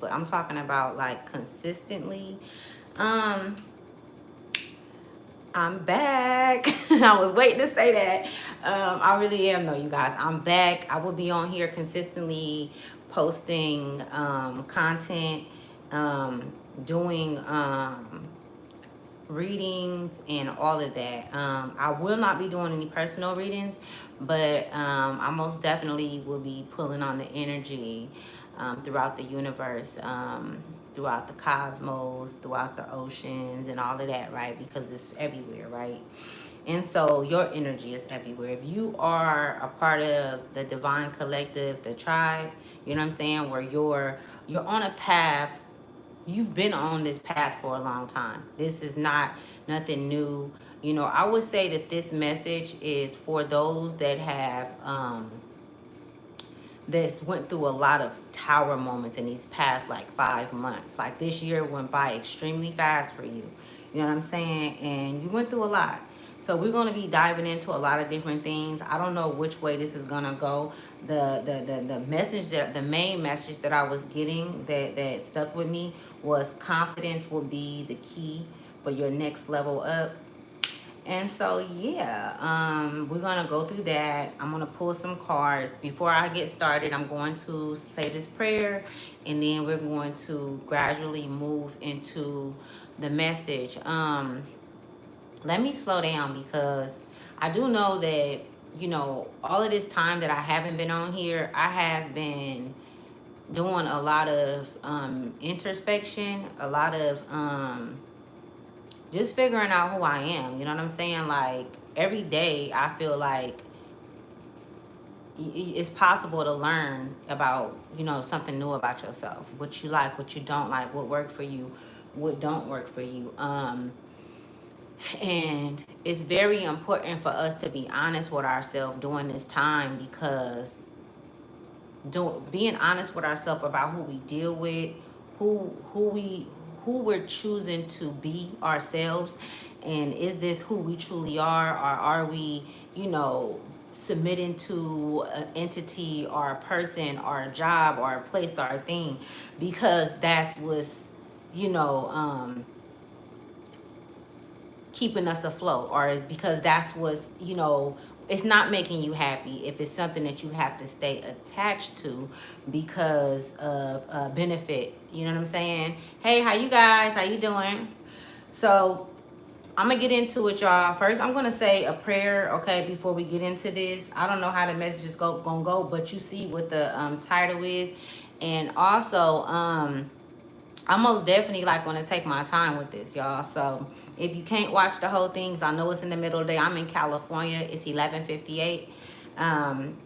but I'm talking about like consistently. Um, I'm back. I was waiting to say that. I really am though, you guys. I'm back. I will be on here consistently posting content, um, doing readings and all of that. I will not be doing any personal readings, but I most definitely will be pulling on the energy throughout the universe, throughout the cosmos, throughout the oceans, and all of that, right? Because it's everywhere, right? And so your energy is everywhere. If you are a part of the divine collective, the tribe, you know what I'm saying, where you're on a path, you've been on this path for a long time. This is not nothing new. You know, I would say that this message is for those that have that's went through a lot of tower moments in these past like 5 months. Like this year went by extremely fast for you. You know what I'm saying? And you went through a lot. So we're gonna be diving into a lot of different things. I don't know which way this is gonna go. The message that the main message that I was getting that stuck with me was confidence will be the key for your next level up. And so, yeah, we're going to go through that. I'm going to pull some cards. Before I get started, I'm going to say this prayer, and then we're going to gradually move into the message. Let me slow down because I do know that, you know, all of this time that I haven't been on here, I have been doing a lot of introspection, a lot of just figuring out who I am. You know what I'm saying? Like every day, I feel like it's possible to learn about, you know, something new about yourself, what you like, what you don't like, what worked for you, what don't work for you. And it's very important for us to be honest with ourselves during this time because being honest with ourselves about who we deal with, who we're choosing to be ourselves, and is this who we truly are, or are we, you know, submitting to an entity or a person or a job or a place or a thing because that's what's, you know, keeping us afloat, or because that's what's, you know, it's not making you happy. If it's something that you have to stay attached to because of benefit, you know what I'm saying? Hey, how you guys, how you doing? So I'm gonna get into it, y'all. First, I'm gonna say a prayer, okay, before we get into this. I don't know how the messages gonna go, but you see what the title is. And also I most definitely like want to take my time with this, y'all. So if you can't watch the whole things, I know it's in the middle of the day. I'm in California. It's 11:58. Um,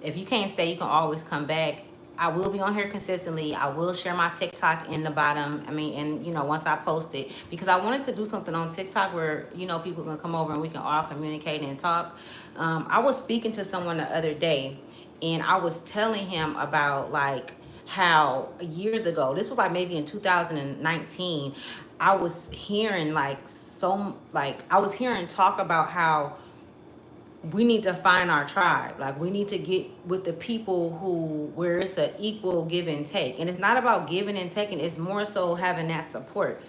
if you can't stay, you can always come back. I will be on here consistently. I will share my TikTok in the bottom. I mean, and you know, once I post it, because I wanted to do something on TikTok where, you know, people can come over and we can all communicate and talk. I was speaking to someone the other day, and I was telling him about like how years ago, this was like maybe in 2019, I was hearing I was hearing talk about how we need to find our tribe. Like we need to get with the people who where it's an equal give and take. And it's not about giving and taking, it's more so having that support.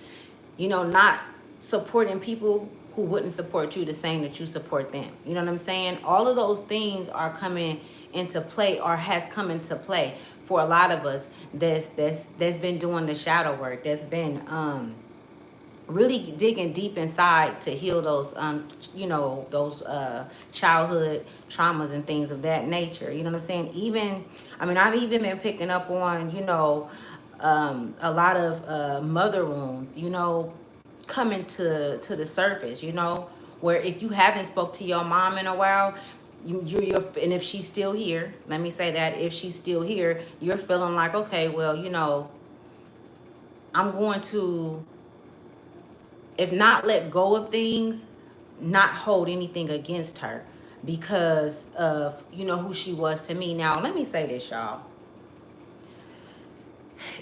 You know, not supporting people who wouldn't support you the same that you support them. You know what I'm saying? All of those things are coming into play or has come into play for a lot of us that's been doing the shadow work, that's been really digging deep inside to heal those you know, those childhood traumas and things of that nature. You know what I'm saying? Even, I mean, I've even been picking up on, you know, a lot of mother wounds, you know, coming to the surface, you know, where if you haven't spoke to your mom in a while, you're and if she's still here, let me say that, if she's still here, you're feeling like, okay, well, you know, I'm going to, if not let go of things, not hold anything against her because of, you know, who she was to me. Now, let me say this, y'all.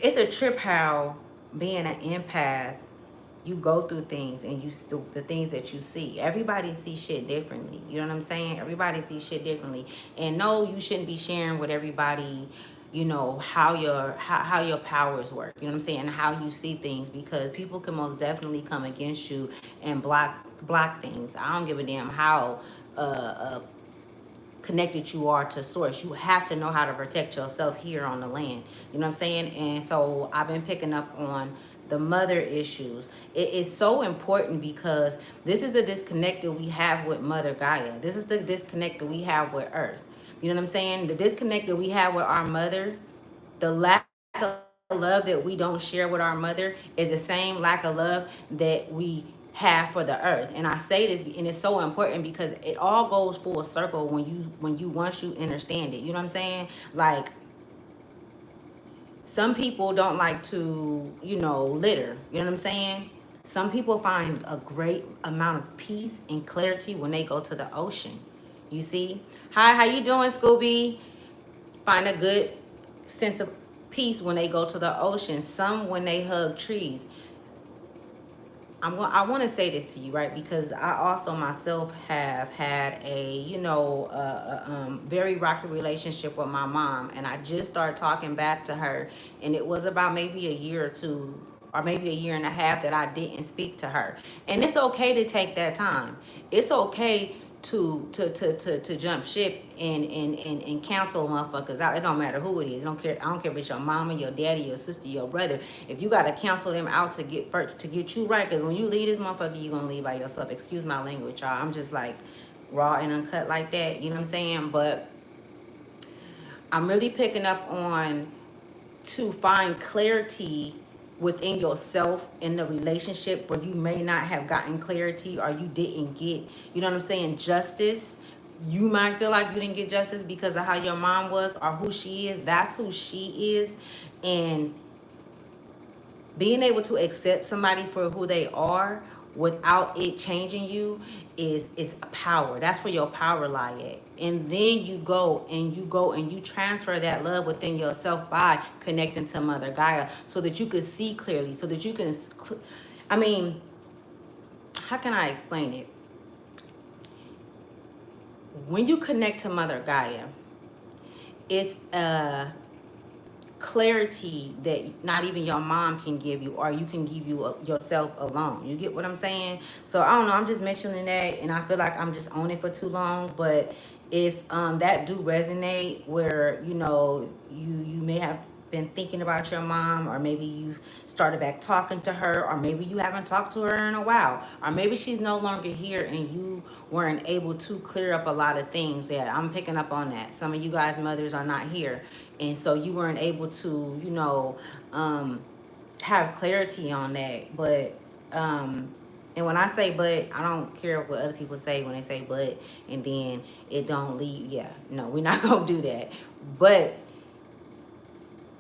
It's a trip how being an empath, you go through things and the things that you see. Everybody sees shit differently. You know what I'm saying? Everybody sees shit differently. And no, you shouldn't be sharing with everybody you know, how your powers work, you know what I'm saying, and how you see things, because people can most definitely come against you and block things. I don't give a damn how connected you are to source. You have to know how to protect yourself here on the land, you know what I'm saying. And so I've been picking up on the mother issues. It is so important because this is the disconnect that we have with Mother Gaia. This is the disconnect that we have with Earth, you know what I'm saying. The disconnect that we have with our mother, the lack of love that we don't share with our mother, is the same lack of love that we have for the earth. And I say this, and it's so important because it all goes full circle when you once you understand it. You know what I'm saying? Like, some people don't like to, you know, litter. You know what I'm saying? Some people find a great amount of peace and clarity when they go to the ocean. You see? Hi, how you doing, Scooby? Find a good sense of peace when they go to the ocean. Some when they hug trees. I want to say this to you, right? Because I also myself have had a, you know, very rocky relationship with my mom, and I just started talking back to her, and it was about maybe a year or two, or maybe a year and a half, that I didn't speak to her. And it's okay to take that time. It's okay to jump ship and cancel motherfuckers out. It don't matter who it is. I don't care if it's your mama, your daddy, your sister, your brother. If you gotta cancel them out to get you right, because when you leave this motherfucker, you gonna leave by yourself. Excuse my language, y'all. I'm just like raw and uncut like that. You know what I'm saying? But I'm really picking up on to find clarity within yourself in the relationship where you may not have gotten clarity, or you didn't get, you know what I'm saying, justice. You might feel like you didn't get justice because of how your mom was or who she is. That's who she is. And being able to accept somebody for who they are without it changing you is a power. That's where your power lie at. And then you go and you transfer that love within yourself by connecting to Mother Gaia, so that you can see clearly, so that you can, I mean, how can I explain it? When you connect to Mother Gaia, it's clarity that not even your mom can give you, or you can give you yourself alone. You get what I'm saying? So I don't know, I'm just mentioning that, and I feel like I'm just on it for too long. But if that do resonate, where, you know, you may have been thinking about your mom, or maybe you've started back talking to her, or maybe you haven't talked to her in a while, or maybe she's no longer here and you weren't able to clear up a lot of things. Yeah, I'm picking up on that. Some of you guys mothers are not here, and so you weren't able to, you know, have clarity on that. But and when I say but, I don't care what other people say when they say but, and then it don't leave. Yeah, no, we're not gonna do that. But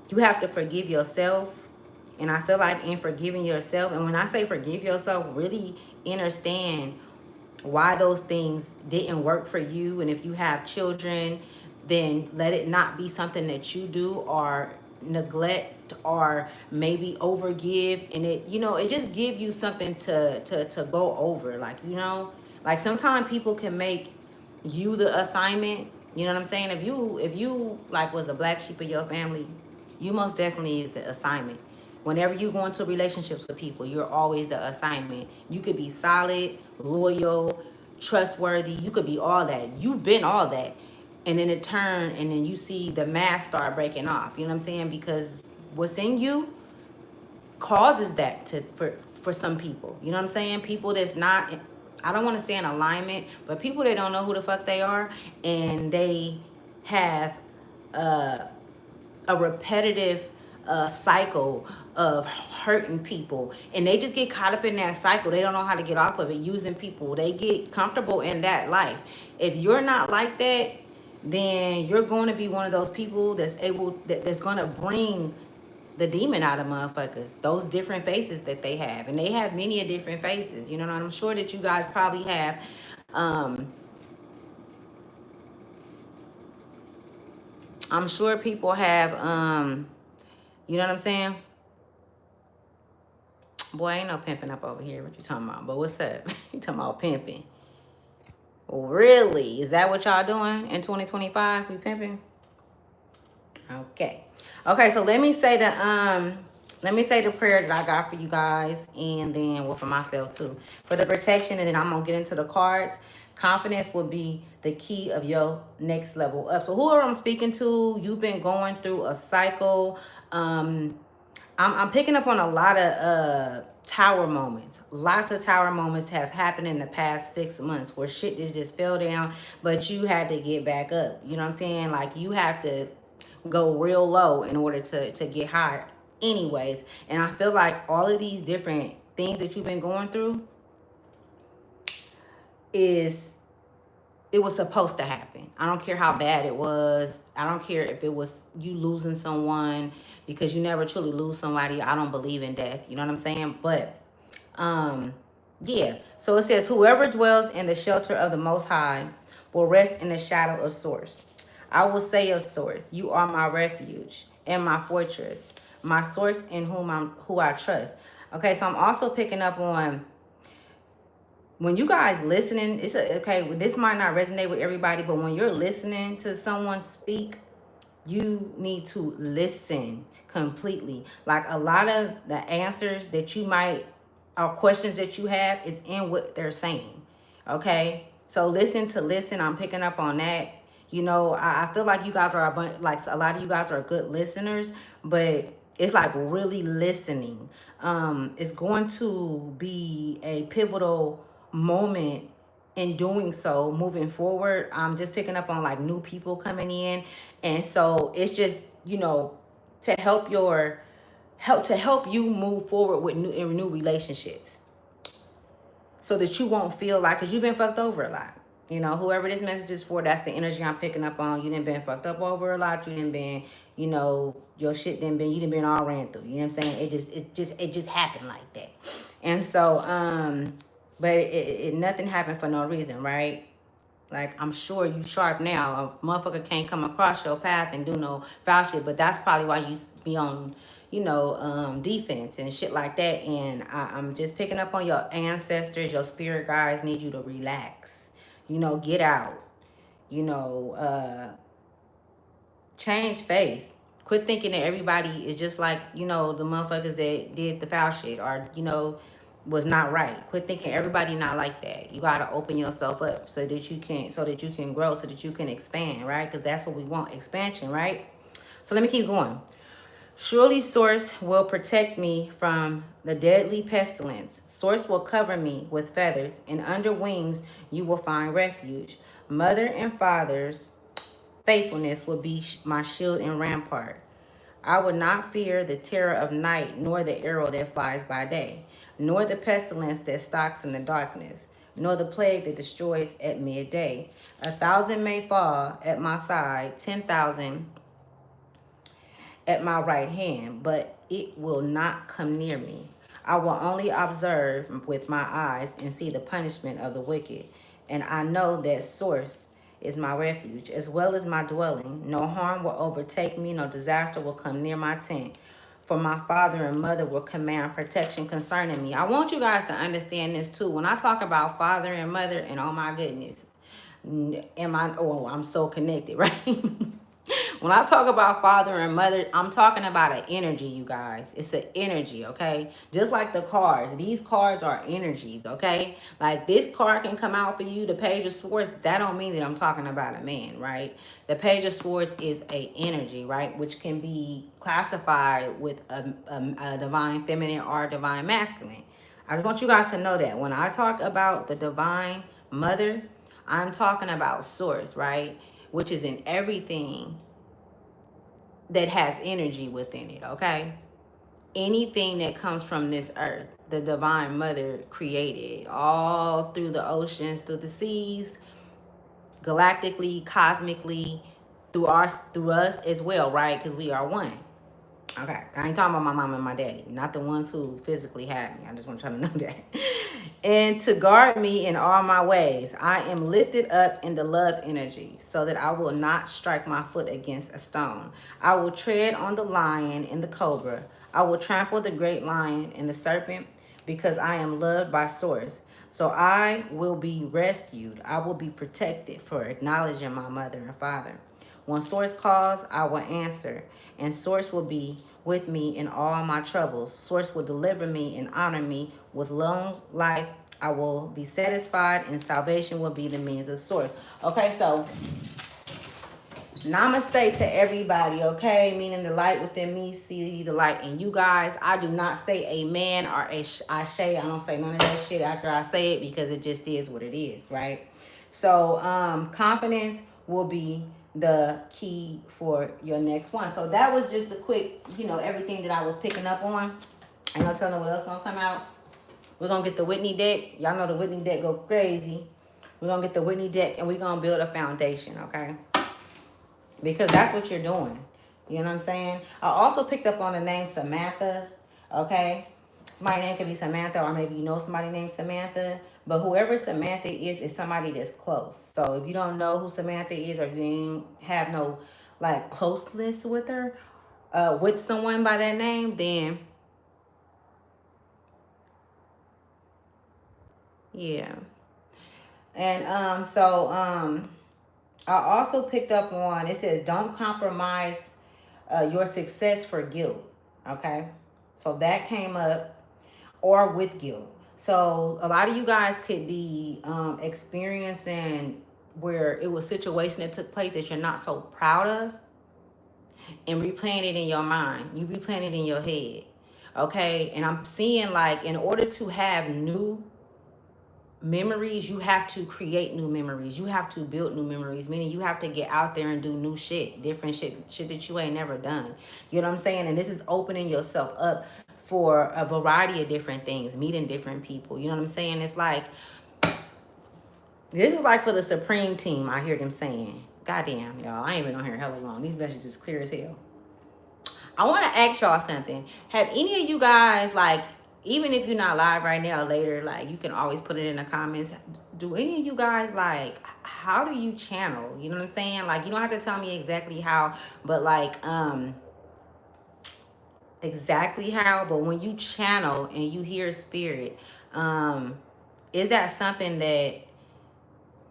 you have to forgive yourself. And I feel like in forgiving yourself, and when I say forgive yourself, really understand why those things didn't work for you. And if you have children, then let it not be something that you do or neglect, or maybe overgive. And it, you know, it just give you something to go over. Like, you know, like sometimes people can make you the assignment. You know what I'm saying? If you like was a black sheep of your family, you most definitely is the assignment. Whenever you go into relationships with people, you're always the assignment. You could be solid, loyal, trustworthy. You could be all that. You've been all that. And then it turn, and then you see the mask start breaking off. You know what I'm saying? Because what's in you causes that for some people. You know what I'm saying? People that's not, I don't want to say in alignment, but people that don't know who the fuck they are, and they have a repetitive cycle of hurting people, and they just get caught up in that cycle. They don't know how to get off of it, using people. They get comfortable in that life. If you're not like that, then you're going to be one of those people that's that's going to bring the demon out of motherfuckers, those different faces that they have. And they have many a different faces, you know, and I'm sure that you guys probably have I'm sure people have you know what I'm saying? Boy, ain't no pimping up over here. What you talking about? But what's up? You talking about pimping? Really? Is that what y'all doing in 2025? We pimping? Okay. Okay, so let me say the prayer that I got for you guys, and then well, for myself too, for the protection, and then I'm gonna get into the cards. Confidence will be the key of your next level up. So whoever I'm speaking to, you've been going through a cycle. I'm picking up on a lot of tower moments. Lots of tower moments have happened in the past 6 months where shit just fell down, but you had to get back up. You know what I'm saying? Like you have to go real low in order to get high anyways. And I feel like all of these different things that you've been going through is it was supposed to happen. I don't care how bad it was. I don't care if it was you losing someone, because you never truly lose somebody. I don't believe in death. You know what I'm saying? But yeah. So it says, whoever dwells in the shelter of the Most High will rest in the shadow of Source. I will say of Source, you are my refuge and my fortress, my source in who I trust. Okay, so I'm also picking up on when you guys listening, okay, this might not resonate with everybody, but when you're listening to someone speak, you need to listen completely. Like a lot of the answers that you might, or questions that you have, is in what they're saying. Okay, so listen. I'm picking up on that. You know, I feel like you guys are a bunch, like a lot of you guys are good listeners, but it's like really listening. It's going to be a pivotal moment in doing so moving forward. I'm just picking up on like new people coming in, and so it's just, you know, to help you move forward with new relationships, so that you won't feel like, because you've been fucked over a lot. You know, whoever this message is for, that's the energy I'm picking up on. You didn't been fucked up over a lot. You didn't been, you know, your shit didn't been, you didn't been all ran through. You know what I'm saying? It just happened like that. And so, but nothing happened for no reason, right? Like, I'm sure you sharp now. A motherfucker can't come across your path and do no foul shit, but that's probably why you be on, you know, defense and shit like that. And I'm just picking up on your ancestors, your spirit guides need you to relax. You know, get out. You know, change face. Quit thinking that everybody is just like, you know, the motherfuckers that did the foul shit, or, you know, was not right. Quit thinking everybody not like that. You gotta open yourself up so that you can grow, so that you can expand, right? Because that's what we want, expansion, right? So let me keep going. Surely Source will protect me from the deadly pestilence. Source will cover me with feathers, and under wings you will find refuge. Mother and father's faithfulness will be my shield and rampart. I will not fear the terror of night, nor the arrow that flies by day, nor the pestilence that stalks in the darkness, nor the plague that destroys at midday. 1,000 may fall at my side, 10,000 at my right hand, but it will not come near me. I will only observe with my eyes and see the punishment of the wicked. And I know that Source is my refuge, as well as my dwelling. No harm will overtake me, no disaster will come near my tent. For my father and mother will command protection concerning me. I want you guys to understand this too. When I talk about father and mother, and oh my goodness, I'm so connected, right? When I talk about father and mother, I'm talking about an energy, you guys. It's an energy, okay? Just like the cards. These cards are energies, okay? Like this card can come out for you, the Page of Swords. That don't mean that I'm talking about a man, right? The Page of Swords is a energy, right? Which can be classified with a divine feminine or a divine masculine. I just want you guys to know that when I talk about the divine mother, I'm talking about Source, right? Which is in everything that has energy within it, okay? Anything that comes from this earth, the divine mother created all through the oceans, through the seas, galactically, cosmically, through us as well, right? Because we are one. Okay, I ain't talking about my mom and my daddy, not the ones who physically had me. I just want y'all to know that. And to guard me in all my ways, I am lifted up in the love energy, so that I will not strike my foot against a stone. I will tread on the lion and the cobra. I will trample the great lion and the serpent, because I am loved by Source. So I will be rescued. I will be protected for acknowledging my mother and father. When Source calls, I will answer, and Source will be with me in all my troubles. Source will deliver me and honor me with long life. I will be satisfied, and salvation will be the means of Source. Okay, so namaste to everybody, okay? Meaning the light within me, see the light in you guys. I do not say amen or ashe. I don't say none of that shit after I say it because it just is what it is, right? So confidence will be the key for your next one. So that was just a quick, everything that I was picking up on. Ain't no telling what else gonna come out. We're gonna get the Whitney deck. Y'all know the Whitney deck go crazy. We're gonna get the Whitney deck and we're gonna build a foundation, okay? Because that's what you're doing. You know what I'm saying? I also picked up on the name Samantha, okay? Somebody's name could be Samantha, or maybe you know somebody named Samantha. But whoever Samantha is somebody that's close. So if you don't know who Samantha is, or you ain't have no like closeness with her, with someone by that name, then yeah. And I also picked up on, it says don't compromise your success for guilt. Okay, so that came up, or with guilt. So a lot of you guys could be experiencing where it was a situation that took place that you're not so proud of, and replaying it in your mind. You replaying it in your head. Okay, and I'm seeing like in order to have new memories, you have to create new memories. You have to build new memories, meaning you have to get out there and do new shit, different shit that you ain't never done. You know what I'm saying? And this is opening yourself up for a variety of different things, meeting different people. You know what I'm saying? It's like, this is like for the Supreme team, I hear them saying. Goddamn, y'all, I ain't been on here hella long. These messages clear as hell. I want to ask y'all something. Have any of you guys, like, even if you're not live right now or later, like, you can always put it in the comments. Do any of you guys, like, how do you channel? You know what I'm saying? Like, you don't have to tell me exactly how, but like, exactly how, but when you channel and you hear spirit, is that something that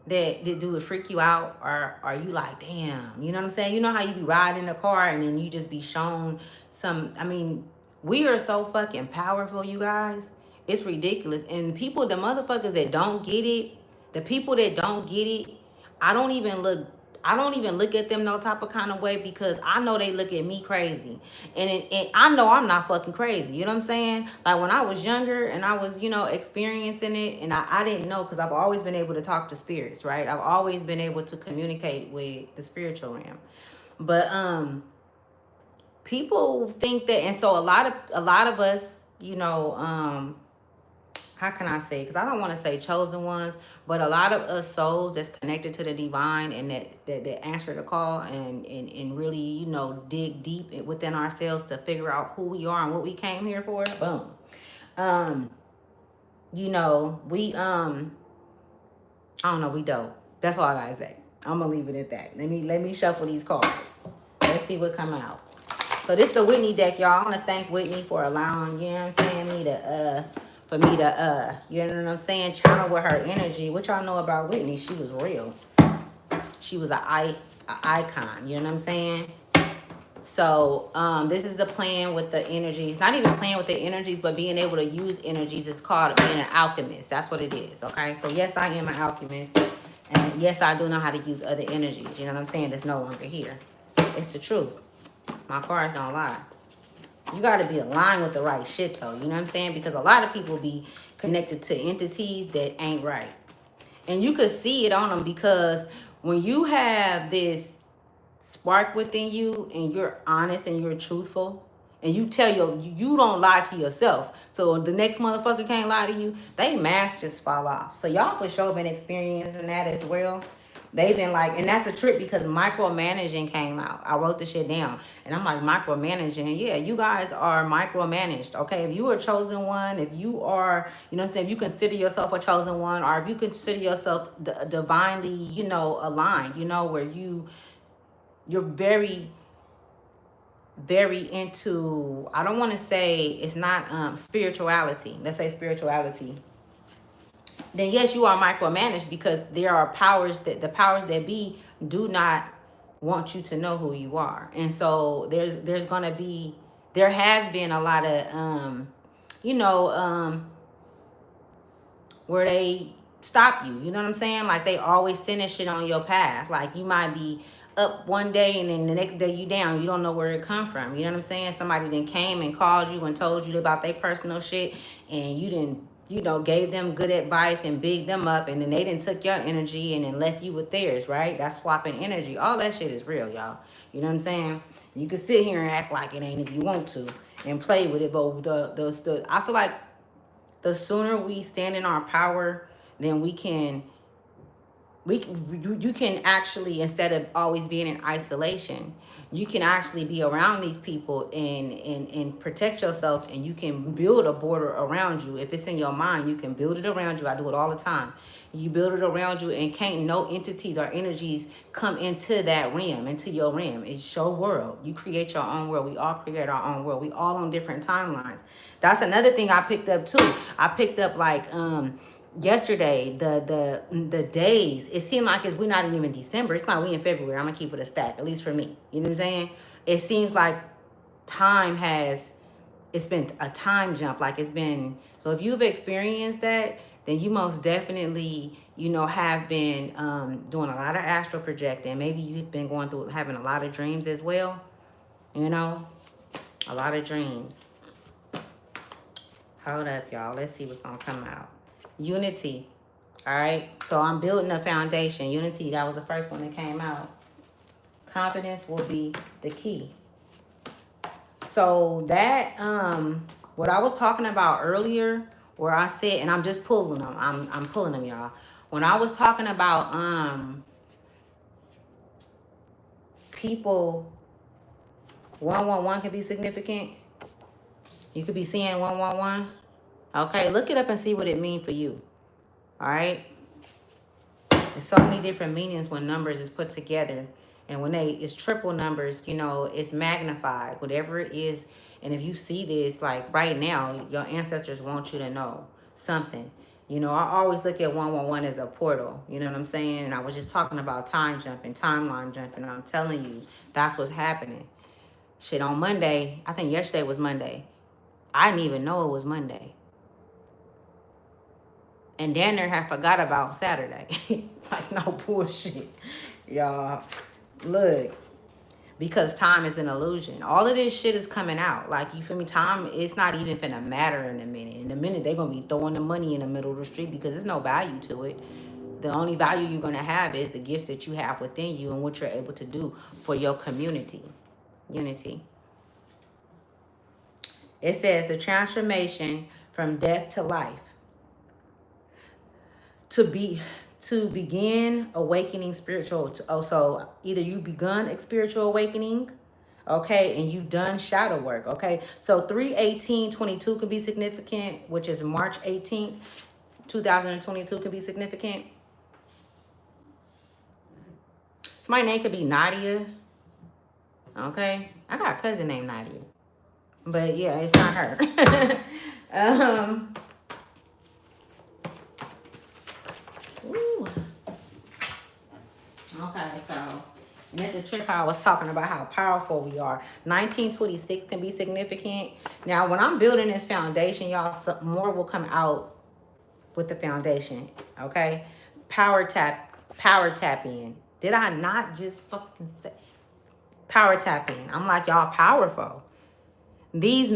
do it freak you out, or are you like, damn, you know what I'm saying? You know how you be riding in a car and then you just be shown some, I mean, we are so fucking powerful, you guys. It's ridiculous. And people, the motherfuckers that don't get it, the people that don't get it, I don't even look at them no type of kind of way, because I know they look at me crazy. And I know I'm not fucking crazy. You know what I'm saying? Like when I was younger and I was, experiencing it, and I didn't know, because I've always been able to talk to spirits, right? I've always been able to communicate with the spiritual realm. But people think that, and so a lot of us, how can I say? Because I don't want to say chosen ones, but a lot of us souls that's connected to the divine, and that answer the call, and really, dig deep within ourselves to figure out who we are and what we came here for. Boom. We I don't know, we dope. That's all I gotta say. I'm gonna leave it at that. Let me shuffle these cards. Let's see what come out. So this the Whitney deck, y'all. I want to thank Whitney for allowing, you know what I'm saying, for me to, you know what I'm saying, channel with her energy. What y'all know about Whitney? She was real. She was an icon, you know what I'm saying? So this is the plan with the energies. Not even playing with the energies, but being able to use energies. It's called being an alchemist. That's what it is, okay? So yes, I am an alchemist. And yes, I do know how to use other energies. You know what I'm saying? That's no longer here. It's the truth. My cards don't lie. You got to be aligned with the right shit, though. You know what I'm saying? Because a lot of people be connected to entities that ain't right. And you could see it on them, because when you have this spark within you and you're honest and you're truthful, and you don't lie to yourself, so the next motherfucker can't lie to you, they masks just fall off. So y'all for sure been experiencing that as well. They've been like, and that's a trip, because micromanaging came out. I wrote the shit down, and I'm like, micromanaging. Yeah, you guys are micromanaged, okay? If you are a chosen one, if you are, you know what I'm saying, if you consider yourself a chosen one, or if you consider yourself divinely, aligned, where you're very, very into, I don't want to say it's not spirituality. Let's say spirituality. Then yes, you are micromanaged, because there are powers that the powers that be do not want you to know who you are. And so there's gonna be, there has been a lot of you know, where they stop you. You know what I'm saying? Like they always sending shit on your path. Like you might be up one day and then the next day you down. You don't know where it come from. You know what I'm saying? Somebody then came and called you and told you about their personal shit, and you didn't, you know, gave them good advice and bigged them up, and then they didn't took your energy and then left you with theirs, right? That's swapping energy. All that shit is real, y'all. You know what I'm saying? You can sit here and act like it ain't if you want to and play with it, but the I feel like the sooner we stand in our power, then you can actually, instead of always being in isolation, you can actually be around these people and protect yourself, and you can build a border around you. If it's in your mind, you can build it around you. I do it all the time. You build it around you, and can't no entities or energies come into that realm, into your realm. It's your world. You create your own world. We all create our own world. We all on different timelines. That's another thing I picked up too. I picked up like yesterday, the days, it seemed like we're not even December. It's not, we in February. I'm gonna keep it a stack, at least for me. You know what I'm saying? It seems like time has, it's been a time jump. Like it's been, so if you've experienced that, then you most definitely, you know, have been doing a lot of astral projecting. Maybe you've been going through having a lot of dreams as well. You know, a lot of dreams. Hold up, y'all. Let's see what's gonna come out. Unity. All right. So I'm building a foundation. Unity, that was the first one that came out. Confidence will be the key. So that what I was talking about earlier, where I said, and I'm just pulling them. I'm pulling them, y'all. When I was talking about people, 111 can be significant. You could be seeing 111. Okay, look it up and see what it means for you. All right. There's so many different meanings when numbers is put together. And when it's triple numbers, you know, it's magnified, whatever it is. And if you see this, like right now, your ancestors want you to know something. You know, I always look at 111 as a portal. You know what I'm saying? And I was just talking about time jumping, timeline jumping. And I'm telling you, that's what's happening. Shit, on Monday, I think yesterday was Monday. I didn't even know it was Monday. And Dan there had forgot about Saturday. Like, no bullshit. Y'all, look. Because time is an illusion. All of this shit is coming out. Like, you feel me? Time, it's not even finna matter in a minute. In a minute, they're going to be throwing the money in the middle of the street because there's no value to it. The only value you're going to have is the gifts that you have within you and what you're able to do for your community. Unity. It says the transformation from death to life. To begin awakening spiritual. So either you begun a spiritual awakening, okay, and you've done shadow work, okay. So 3/18/22 could be significant, which is March 18th, 2022 could be significant. So my name could be Nadia, okay. I got a cousin named Nadia, but yeah, it's not her. Okay, so, and that's the trick how I was talking about how powerful we are. 1926 can be significant. Now, when I'm building this foundation, y'all, more will come out with the foundation, okay? Power tapping. Did I not just fucking say? Power tapping. I'm like, y'all powerful. The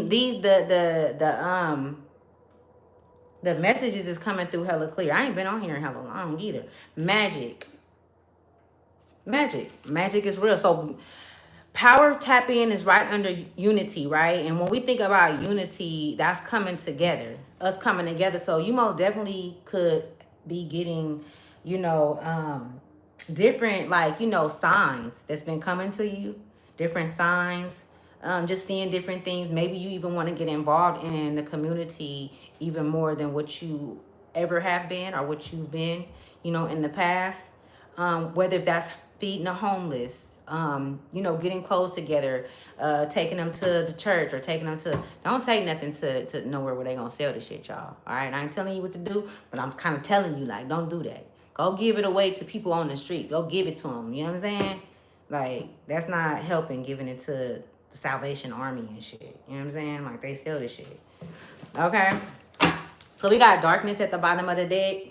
messages is coming through hella clear. I ain't been on here in hella long either. Magic is real. So power tapping is right under unity, right? And when we think about unity, that's coming together, us coming together. So you most definitely could be getting, you know, different, like, you know, signs that's been coming to you, different signs, just seeing different things. Maybe you even want to get involved in the community even more than what you ever have been or what you've been, you know, in the past. Whether if that's feeding the homeless, you know, getting clothes together, taking them to the church or taking them to, don't take nothing to nowhere where they gonna sell the shit, y'all. All right, I ain't telling you what to do, but I'm kind of telling you, like, don't do that. Go give it away to people on the streets. Go give it to them. You know what I'm saying? Like, that's not helping giving it to the Salvation Army and shit. You know what I'm saying? Like, they sell this shit. Okay? So we got darkness at the bottom of the deck.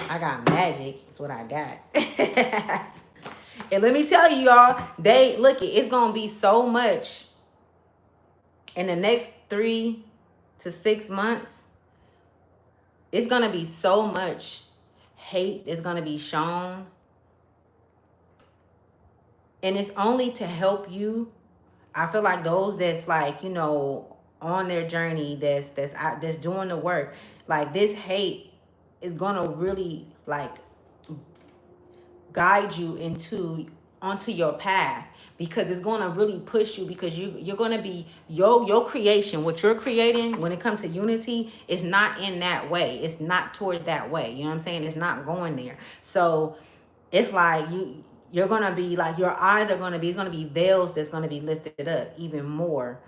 I got magic. That's what I got. And let me tell you, y'all, it's gonna be so much in the next 3 to 6 months. It's gonna be so much hate that's gonna be shown, and it's only to help you. I feel like those that's like, you know, on their journey, that's doing the work. Like, this hate is gonna really like guide you onto your path, because it's going to really push you, because you're going to be your creation, what you're creating when it comes to unity is not in that way. It's not towards that way. You know what I'm saying? It's not going there. So it's like you're going to be like, your eyes are going to be, it's going to be veils that's going to be lifted up even more.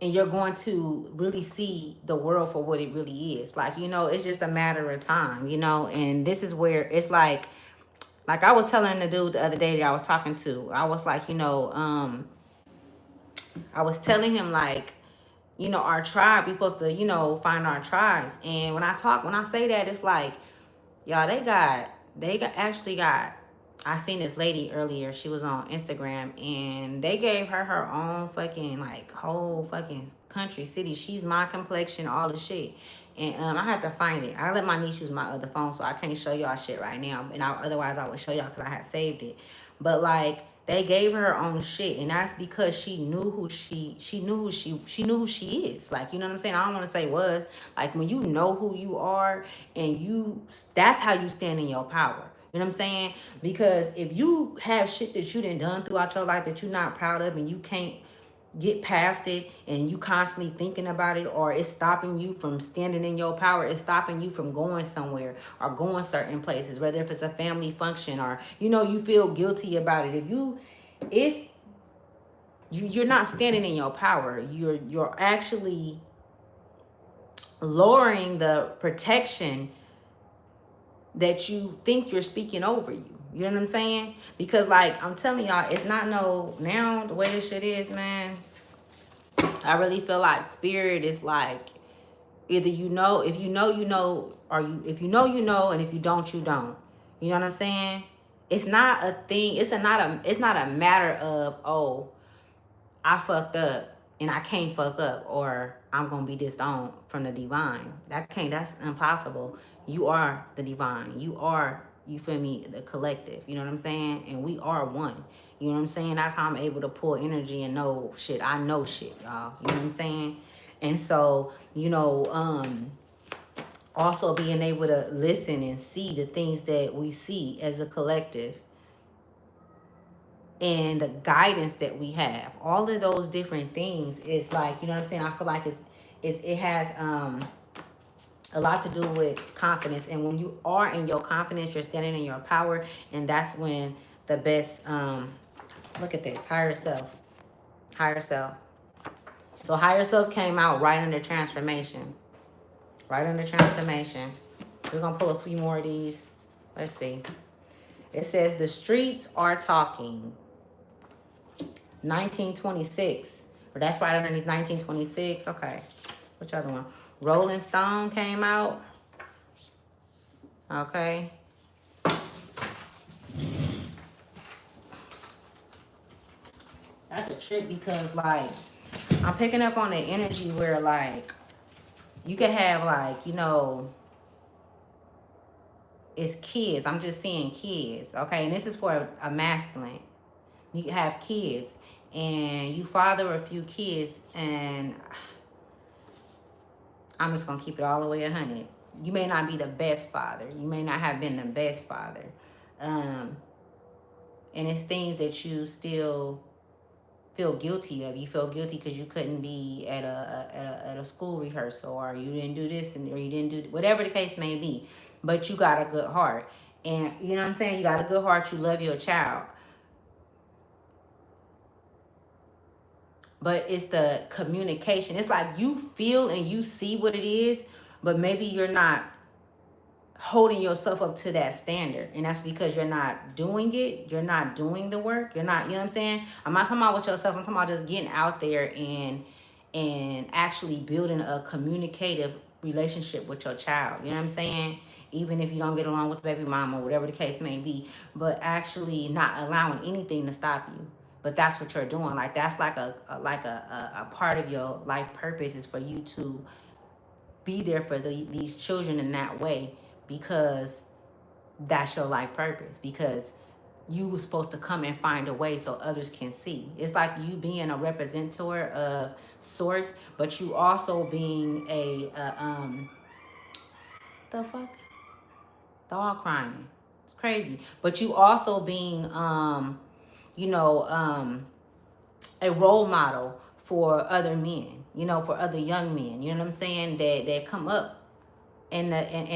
And you're going to really see the world for what it really is. Like, you know, it's just a matter of time, you know. And this is where it's like I was telling the dude the other day that I was talking to, I was like, you know, I was telling him, like, you know, our tribe, we supposed to, you know, find our tribes. And when I say that, it's like, y'all, actually got, I seen this lady earlier, she was on Instagram, and they gave her own fucking, like, whole fucking country, city. She's my complexion, all the shit. And I had to find it. I let my niece use my other phone, so I can't show y'all shit right now. And otherwise I would show y'all, because I had saved it. But, like, they gave her own shit, and that's because she knew who she knew who she is. Like, you know what I'm saying? I don't want to say was. Like, when you know who you are, and that's how you stand in your power. You know what I'm saying? Because if you have shit that you done throughout your life that you're not proud of, and you can't get past it, and you constantly thinking about it, or it's stopping you from standing in your power, it's stopping you from going somewhere or going certain places, whether if it's a family function, or, you know, you feel guilty about it. If you're not standing in your power, you're actually lowering the protection that you think you're speaking over you. You know what I'm saying? Because, like, I'm telling y'all, it's not now the way this shit is, man. I really feel like spirit is like, either you know, if you know, you know, or if you know, you know, and if you don't, you don't. You know what I'm saying? It's not a thing. It's not a matter of, oh, I fucked up and I can't fuck up, or I'm gonna be disowned from the divine. That's impossible. You are the divine. You are, you feel me, the collective. You know what I'm saying? And we are one. You know what I'm saying? That's how I'm able to pull energy and know shit. I know shit, y'all. You know what I'm saying? And so, you know, also being able to listen and see the things that we see as a collective, and the guidance that we have, all of those different things, is like, you know what I'm saying? I feel like it has a lot to do with confidence. And when you are in your confidence, you're standing in your power, and that's when the best, look at this, higher self. So higher self came out right under transformation. We're gonna pull a few more of these. Let's see. It says the streets are talking. 1926. That's right underneath 1926. Okay. Which other one? Rolling Stone came out. Okay. That's a trick, because, like, I'm picking up on the energy where, like, you could have, like, you know, it's kids. I'm just seeing kids. Okay. And this is for a masculine. You have kids, and you father a few kids, and I'm just going to keep it all the way 100. You may not be the best father. You may not have been the best father. And it's things that you still feel guilty of. You feel guilty because you couldn't be at a school rehearsal, or you didn't do this, or you didn't do whatever the case may be. But you got a good heart. And you know what I'm saying? You got a good heart. You love your child. But it's the communication. It's like you feel and you see what it is, but maybe you're not holding yourself up to that standard, and that's because you're not doing it, you're not doing the work, you're not, you know what I'm saying? I'm not talking about with yourself, I'm talking about just getting out there and actually building a communicative relationship with your child, you know what I'm saying? Even if you don't get along with the baby mama, whatever the case may be, but actually not allowing anything to stop you. But that's what you're doing. Like that's like a part of your life purpose is for you to be there for these children in that way, because that's your life purpose, because you were supposed to come and find a way so others can see. It's like you being a representative of source, but you also being the fuck, dog crying, it's crazy, but you also being you know a role model for other men, you know, for other young men, you know what I'm saying, that come up in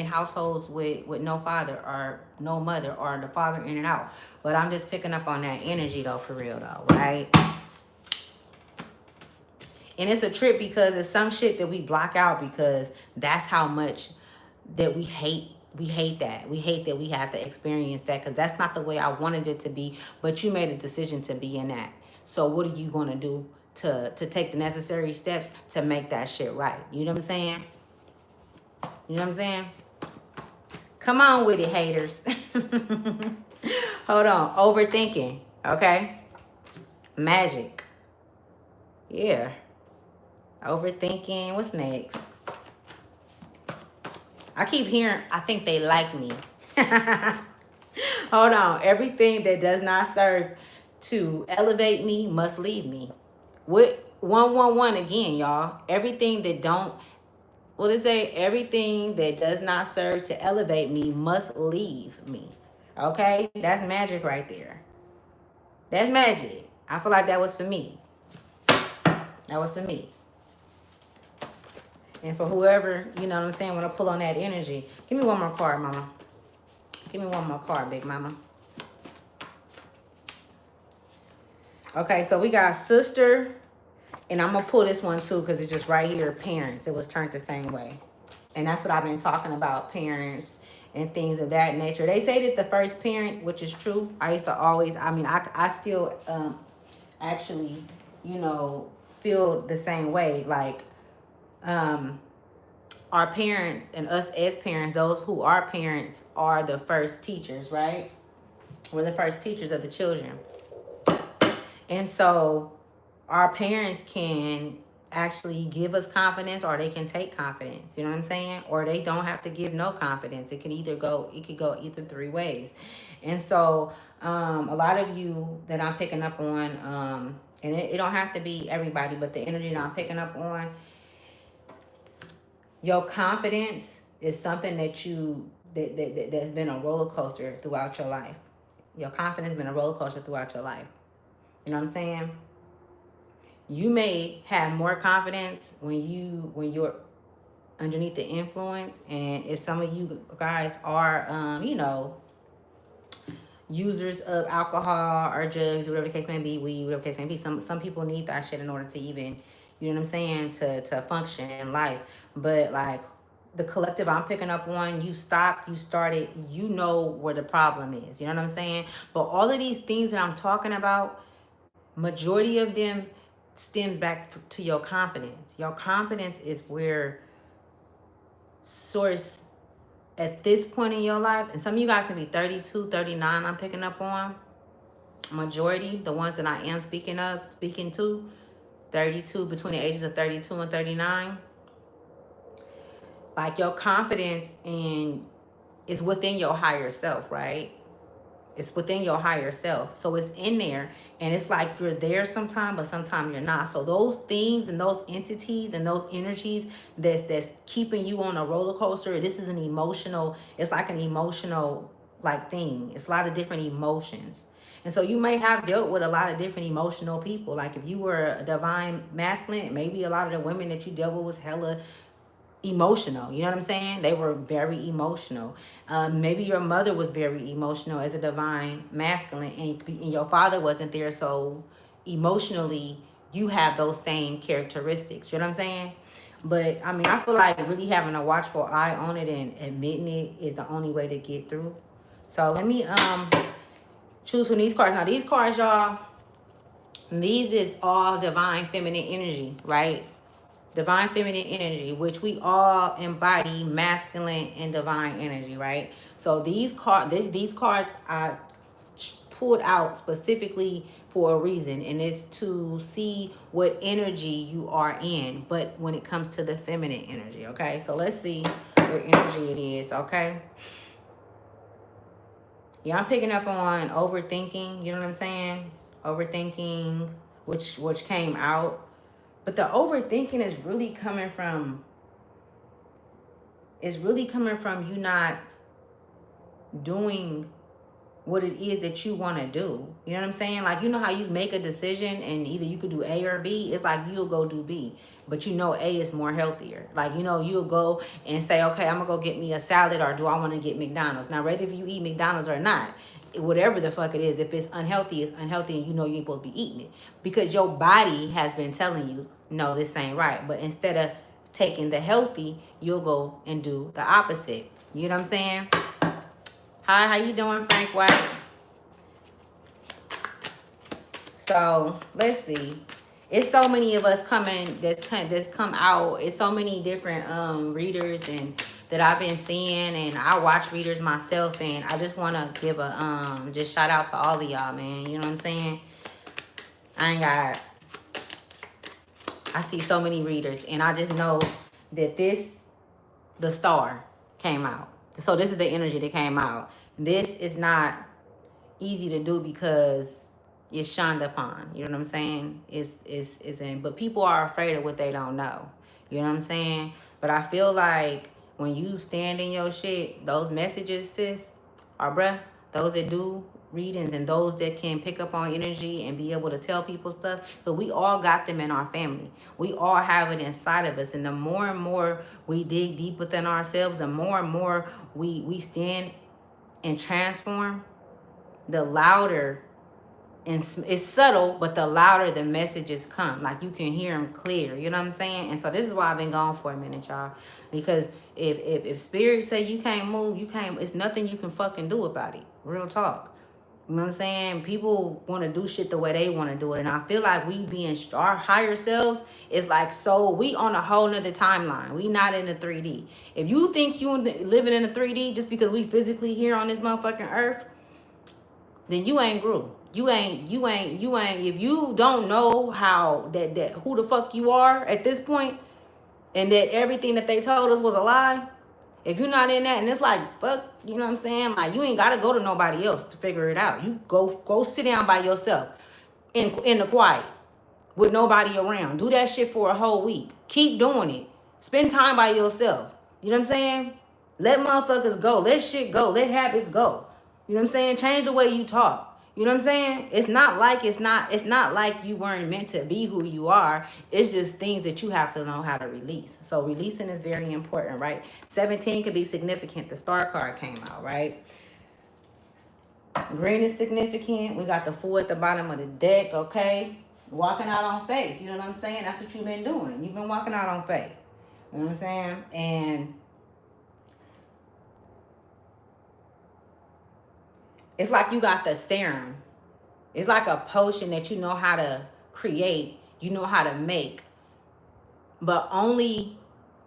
households with no father or no mother, or the father in and out. But I'm just picking up on that energy though, for real though, right? And it's a trip because it's some shit that we block out, because that's how much that we hate that. We hate that we have to experience that, because that's not the way I wanted it to be, but you made a decision to be in that. So what are you going to do to take the necessary steps to make that shit right? You know what I'm saying? You know what I'm saying? Come on with it, haters. Hold on. Overthinking. Okay? Magic. Yeah. Overthinking. What's next? I keep hearing, I think they like me. Hold on. Everything that does not serve to elevate me must leave me. What 111 again, y'all. Everything that don't, what does it say? Everything that does not serve to elevate me must leave me. Okay? That's magic right there. That's magic. I feel like that was for me. That was for me. And for whoever, you know what I'm saying, want to pull on that energy. Give me one more card, mama. Give me one more card, big mama. Okay, so we got sister. And I'm going to pull this one too, because it's just right here, parents. It was turned the same way. And that's what I've been talking about, parents and things of that nature. They say that the first parent, which is true. I used to always, I still actually, you know, feel the same way. Like our parents and us as parents, those who are parents are the first teachers, right? We're the first teachers of the children. And so our parents can actually give us confidence, or they can take confidence, you know what I'm saying? Or they don't have to give no confidence. It could go either three ways. And so a lot of you that I'm picking up on, and it don't have to be everybody, but the energy that I'm picking up on, your confidence is something that that's been a roller coaster throughout your life. Your confidence has been a roller coaster throughout your life. You know what I'm saying? You may have more confidence when you're underneath the influence, and if some of you guys are you know, users of alcohol or drugs, whatever the case may be, weed, whatever the case may be, some people need that shit in order to even, you know what I'm saying, to function in life. But like the collective I'm picking up on, you stopped, you started, you know where the problem is, you know what I'm saying? But all of these things that I'm talking about, majority of them stems back to your confidence. Your confidence is where source at this point in your life, and some of you guys can be 32, 39, I'm picking up on. Majority, the ones that I am speaking to, 32, between the ages of 32 and 39. Like your confidence is within your higher self, right? It's within your higher self. So it's in there, and it's like you're there sometime, but sometimes you're not. So those things and those entities and those energies that's keeping you on a roller coaster, this is an emotional, it's like an emotional like thing. It's a lot of different emotions. And so you may have dealt with a lot of different emotional people. Like if you were a divine masculine, maybe a lot of the women that you dealt with was hella emotional, you know what I'm saying? They were very emotional. Maybe your mother was very emotional as a divine masculine, and your father wasn't there, so emotionally you have those same characteristics, you know what I'm saying? But I mean, I feel like really having a watchful eye on it and admitting it is the only way to get through. So let me choose from these cards. Now these cards, y'all, these is all divine feminine energy, right? Divine feminine energy, which we all embody masculine and divine energy, right? So these cards I pulled out specifically for a reason, and it's to see what energy you are in, but when it comes to the feminine energy, okay? So let's see what energy it is, okay? Yeah, I'm picking up on overthinking, you know what I'm saying? Overthinking, which came out. But the overthinking is really coming from you not doing what it is that you want to do. You know what I'm saying? Like, you know how you make a decision and either you could do A or B? It's like you'll go do B, but you know A is more healthier. Like, you know, you'll go and say, okay, I'm going to go get me a salad, or do I want to get McDonald's? Now, whether if you eat McDonald's or not, whatever the fuck it is, if it's unhealthy, it's unhealthy, and you know you ain't supposed to be eating it because your body has been telling you, no, this ain't right. But instead of taking the healthy, you'll go and do the opposite. You know what I'm saying? Hi, how you doing, Frank White? So let's see. It's so many of us that's come out. It's so many different readers and that I've been seeing, and I watch readers myself, and I just want to give a just shout out to all of y'all, man. You know what I'm saying? I see so many readers, and I just know that the star came out. So this is the energy that came out. This is not easy to do because it's shunned upon. You know what I'm saying? It's in, but people are afraid of what they don't know. You know what I'm saying? But I feel like when you stand in your shit, those messages, sis, or bruh, those that do readings and those that can pick up on energy and be able to tell people stuff, but we all got them in our family. We all have it inside of us, and the more and more we dig deep within ourselves, the more and more we stand and transform, the louder, and it's subtle, but the louder the messages come, like you can hear them clear. You know what I'm saying? And so this is why I've been gone for a minute, y'all, because if spirit say you can't move, you can't. It's nothing you can fucking do about it. Real talk. You know what I'm saying? People want to do shit the way they want to do it, and I feel like we being our higher selves is like, so we on a whole nother timeline. We not in the 3D. If you think you living in the 3D just because we physically here on this motherfucking earth, then you ain't grew. You ain't, if you don't know how that who the fuck you are at this point, and that everything that they told us was a lie, if you're not in that, and it's like, fuck, you know what I'm saying? Like, you ain't gotta go to nobody else to figure it out. You go sit down by yourself in the quiet with nobody around. Do that shit for a whole week. Keep doing it. Spend time by yourself. You know what I'm saying? Let motherfuckers go. Let shit go. Let habits go. You know what I'm saying? Change the way you talk. You know what I'm saying? It's not like you weren't meant to be who you are. It's just things that you have to know how to release. So releasing is very important, right? 17 could be significant. The star card came out, right? Green is significant. We got the 4 at the bottom of the deck, okay? Walking out on faith. You know what I'm saying? That's what you've been doing. You've been walking out on faith. You know what I'm saying? And it's like you got the serum. It's like a potion that you know how to create, you know how to make, but only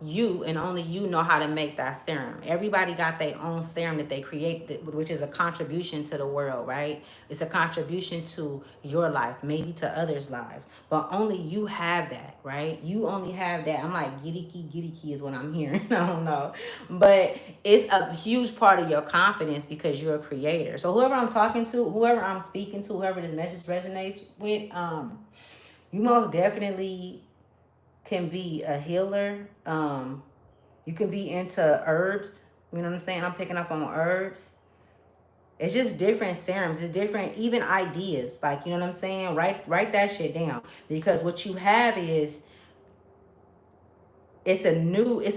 you and only you know how to make that serum. Everybody got their own serum that they create, which is a contribution to the world, right? It's a contribution to your life, maybe to others' lives, but only you have that, right? You only have that. I'm like, giddy key is what I'm hearing. I don't know, but it's a huge part of your confidence because you're a creator. So whoever I'm talking to, whoever I'm speaking to, whoever this message resonates with, you most definitely can be a healer. You can be into herbs. You know what I'm saying? I'm picking up on herbs. It's just different serums. It's different, even ideas. Like, you know what I'm saying? Write that shit down. Because what you have is it's a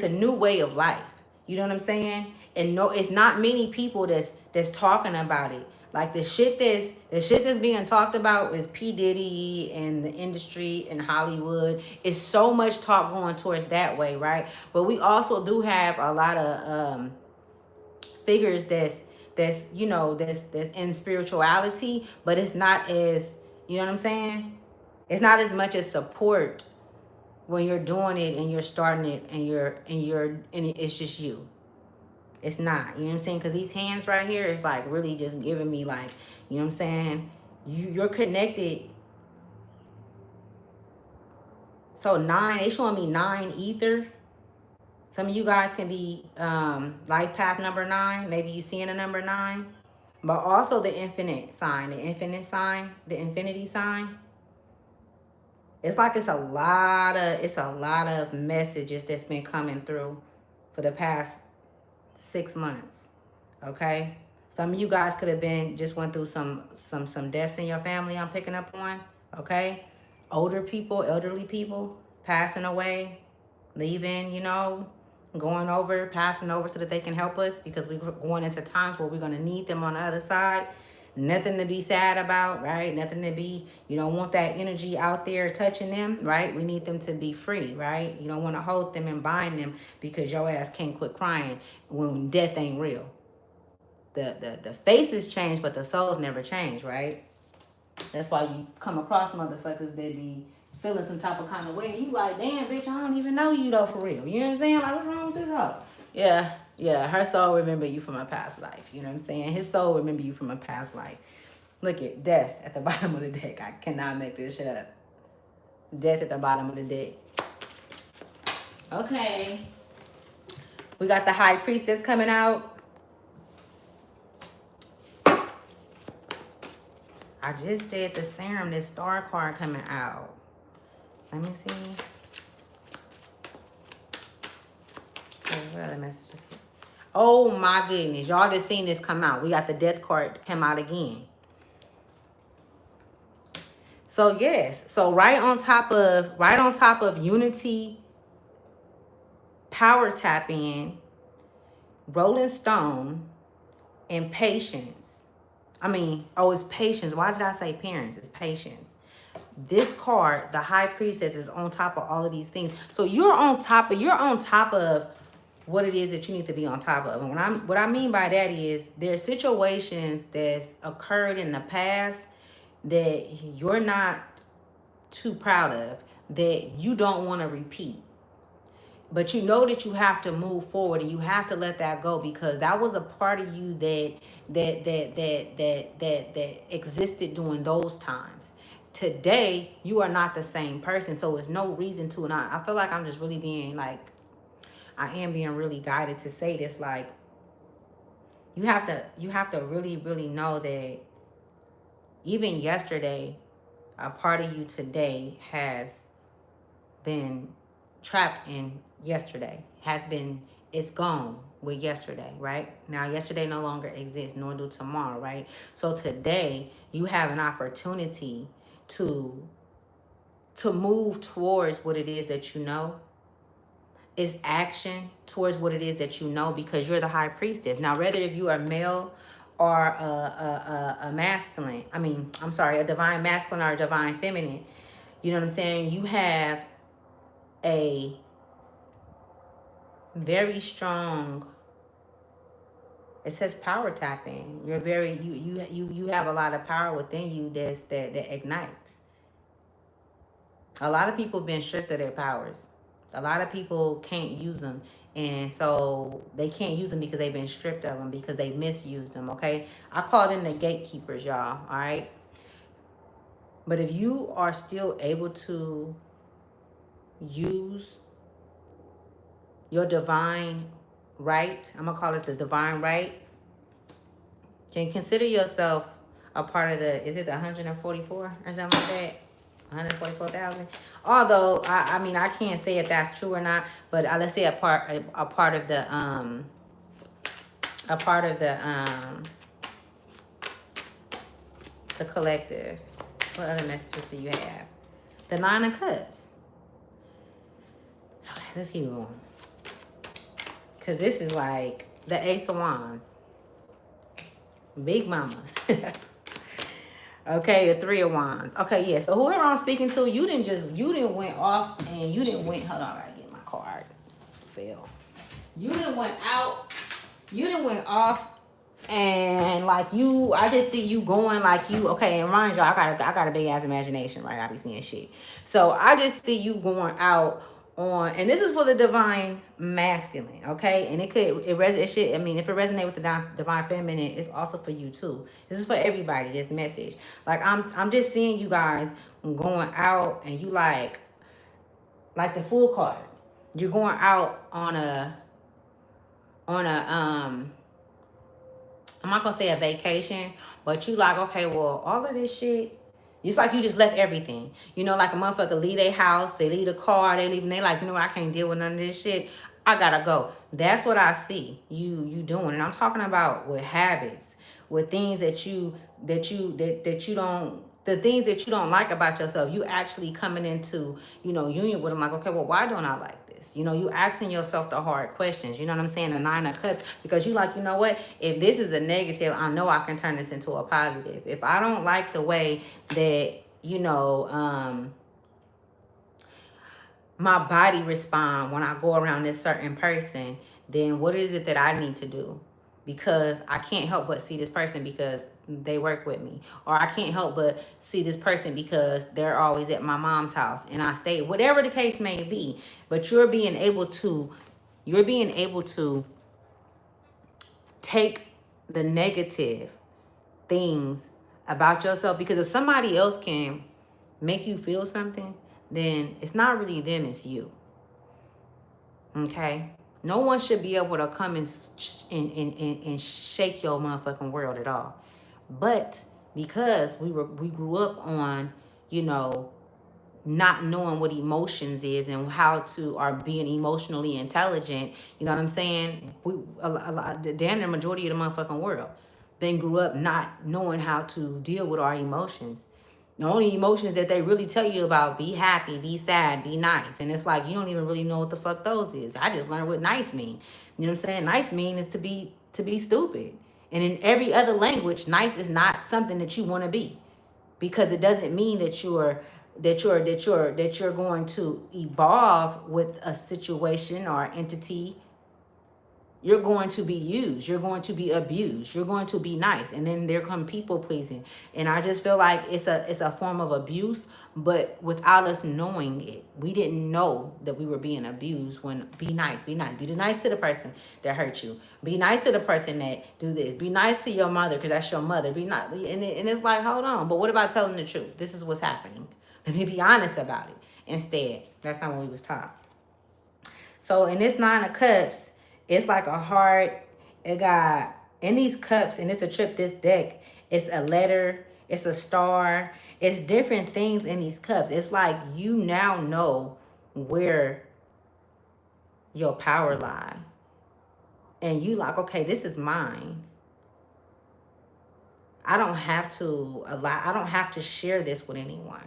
new way of life. You know what I'm saying? And no, it's not many people that's talking about it. Like the shit that's being talked about is P. Diddy and the industry and Hollywood. It's so much talk going towards that way, right? But we also do have a lot of figures that's you know that's in spirituality, but it's not as, you know what I'm saying? It's not as much as support when you're doing it and you're starting it and it's just you. It's not, you know what I'm saying? Because these hands right here is like really just giving me like, you know what I'm saying? You're connected. So 9, they showing me 9 ether. Some of you guys can be life path number 9. Maybe you seeing a number 9. But also the infinite sign, the infinite sign, the infinity sign. It's like it's a lot of messages that's been coming through for the past 6 months. Okay? Some of you guys could have been just went through some deaths in your family, I'm picking up on. Okay? Older people, elderly people passing away, leaving, you know, going over, passing over so that they can help us, because we're going into times where we're going to need them on the other side. Nothing to be sad about, right? Nothing to be, you don't want that energy out there touching them, right? We need them to be free, right? You don't want to hold them and bind them because your ass can't quit crying when death ain't real. The faces change, but the souls never change, right? That's why you come across motherfuckers that be feeling some type of kind of way. You like, damn, bitch, I don't even know you though, for real. You know what I'm saying? Like, what's wrong with this hoe? Yeah, her soul remember you from a past life. You know what I'm saying? His soul remember you from a past life. Look at death at the bottom of the deck. I cannot make this shit up. Death at the bottom of the deck. Okay. We got the High Priestess coming out. I just said the serum, this star card coming out. Let me see. What other messages? Oh my goodness. Y'all just seen this come out. We got the death card come out again. So yes. So right on top of unity, power tapping, Rolling Stone, and patience. It's patience. Why did I say parents? It's patience. This card, the High Priestess, is on top of all of these things. So you're on top of what it is that you need to be on top of. And what I mean by that is there are situations that's occurred in the past that you're not too proud of, that you don't want to repeat. But you know that you have to move forward and you have to let that go, because that was a part of you that existed during those times. Today, you are not the same person, so there's no reason to. And I feel like I'm just really being like, I am being really guided to say this. Like, you have to really, really know that even yesterday, a part of you today has been trapped in yesterday, it's gone with yesterday, right? Now, yesterday no longer exists, nor do tomorrow, right? So today, you have an opportunity to move towards what it is that you know. It's action towards what it is that you know, because you're the High Priestess. Now, whether if you are male or a masculine, a divine masculine or a divine feminine, you know what I'm saying? You have a very strong, it says power tapping. You're very, you have a lot of power within you that ignites. A lot of people have been stripped of their powers. A lot of people can't use them. And so they can't use them because they've been stripped of them, because they misused them, okay? I call them the gatekeepers, y'all, all right? But if you are still able to use your divine right, I'm going to call it the divine right, can you consider yourself a part of is it the 144 or something like that? 144,000. Although I can't say if that's true or not, but let's say a part of the collective. What other messages do you have? The 9 of Cups. Okay, let's keep going. Because this is like the Ace of Wands. Big mama. Okay, the Three of Wands. Okay, yeah. So whoever I'm speaking to, you didn't went off and you didn't went. Hold on, I gotta get my card. Fail. You didn't went out. You didn't went off and like you. I just see you going like you. Okay, and mind you, I got a big ass imagination, right? I be seeing shit. So I just see you going out on, and this is for the divine masculine, okay? And it should, I mean, if it resonate with the divine feminine, it's also for you too. This is for everybody, this message. Like I'm just seeing you guys going out and you like the full card. You're going out on a I'm not gonna say a vacation, but you like, okay, well, all of this shit, it's like you just left everything. You know, like a motherfucker leave their house, they leave the car, they leave, and they like, you know what, I can't deal with none of this shit. I gotta go. That's what I see you doing. And I'm talking about with habits, with things that you don't, the things that you don't like about yourself. You actually coming into, union with them like, okay, well, why don't I like this? You asking yourself the hard questions. You know what I'm saying? The Nine of Cups, because you like, you know what? If this is a negative, I know I can turn this into a positive. If I don't like the way that, my body respond when I go around this certain person, then what is it that I need to do? Because I can't help but see this person because they work with me, or I can't help but see this person because they're always at my mom's house and I stay, whatever the case may be. But you're being able to take the negative things about yourself, because if somebody else can make you feel something, then it's not really them, it's you. Okay? No one should be able to come and shake your motherfucking world at all. But because we grew up on, not knowing what emotions is and how to, or being emotionally intelligent, you know what I'm saying? Damn the majority of the motherfucking world then grew up not knowing how to deal with our emotions. The only emotions that they really tell you about, be happy, be sad, be nice. And it's like, you don't even really know what the fuck those is. I just learned what nice mean. You know what I'm saying? Nice mean is to be stupid. And in every other language, nice is not something that you want to be, because it doesn't mean that you're going to evolve with a situation or entity. You're going to be used. You're going to be abused. You're going to be nice. And then there come people pleasing. And I just feel like it's a form of abuse, but without us knowing it. We didn't know that we were being abused. When be nice, be nice. Be nice to the person that hurt you. Be nice to the person that do this. Be nice to your mother because that's your mother. Be nice. And it's like, hold on. But what about telling the truth? This is what's happening. Let me be honest about it instead. That's not what we was taught. So in this Nine of Cups, it's like a heart. It got, in these cups, and it's a trip, this deck, it's a letter, it's a star, it's different things in these cups. It's like you now know where your power lie. And you like, okay, this is mine. I don't have to share this with anyone.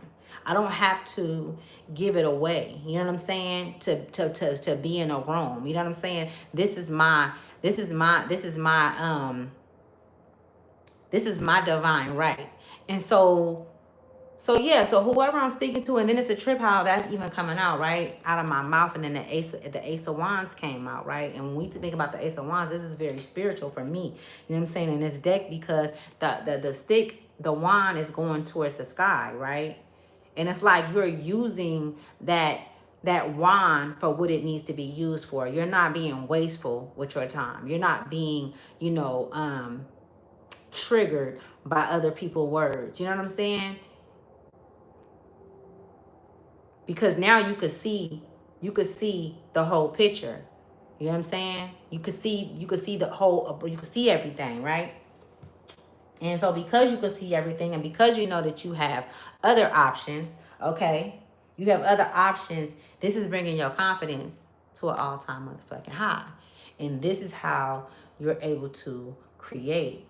I don't have to give it away. You know what I'm saying? To be in a room. You know what I'm saying? This is my divine right. And so yeah, so whoever I'm speaking to, and then it's a trip how that's even coming out, right? Out of my mouth, and then the Ace of Wands came out, right? And when we think about the Ace of Wands, this is very spiritual for me. You know what I'm saying? In this deck, because the stick, the wand is going towards the sky, right? And it's like you're using that wand for what it needs to be used for. You're not being wasteful with your time. You're not being, triggered by other people's words. You know what I'm saying? Because now you could see the whole picture. You know what I'm saying? You could see the whole, you could see everything, right? And so because you could see everything, and because you know that you have other options, okay? You have other options. This is bringing your confidence to an all-time motherfucking high. And this is how you're able to create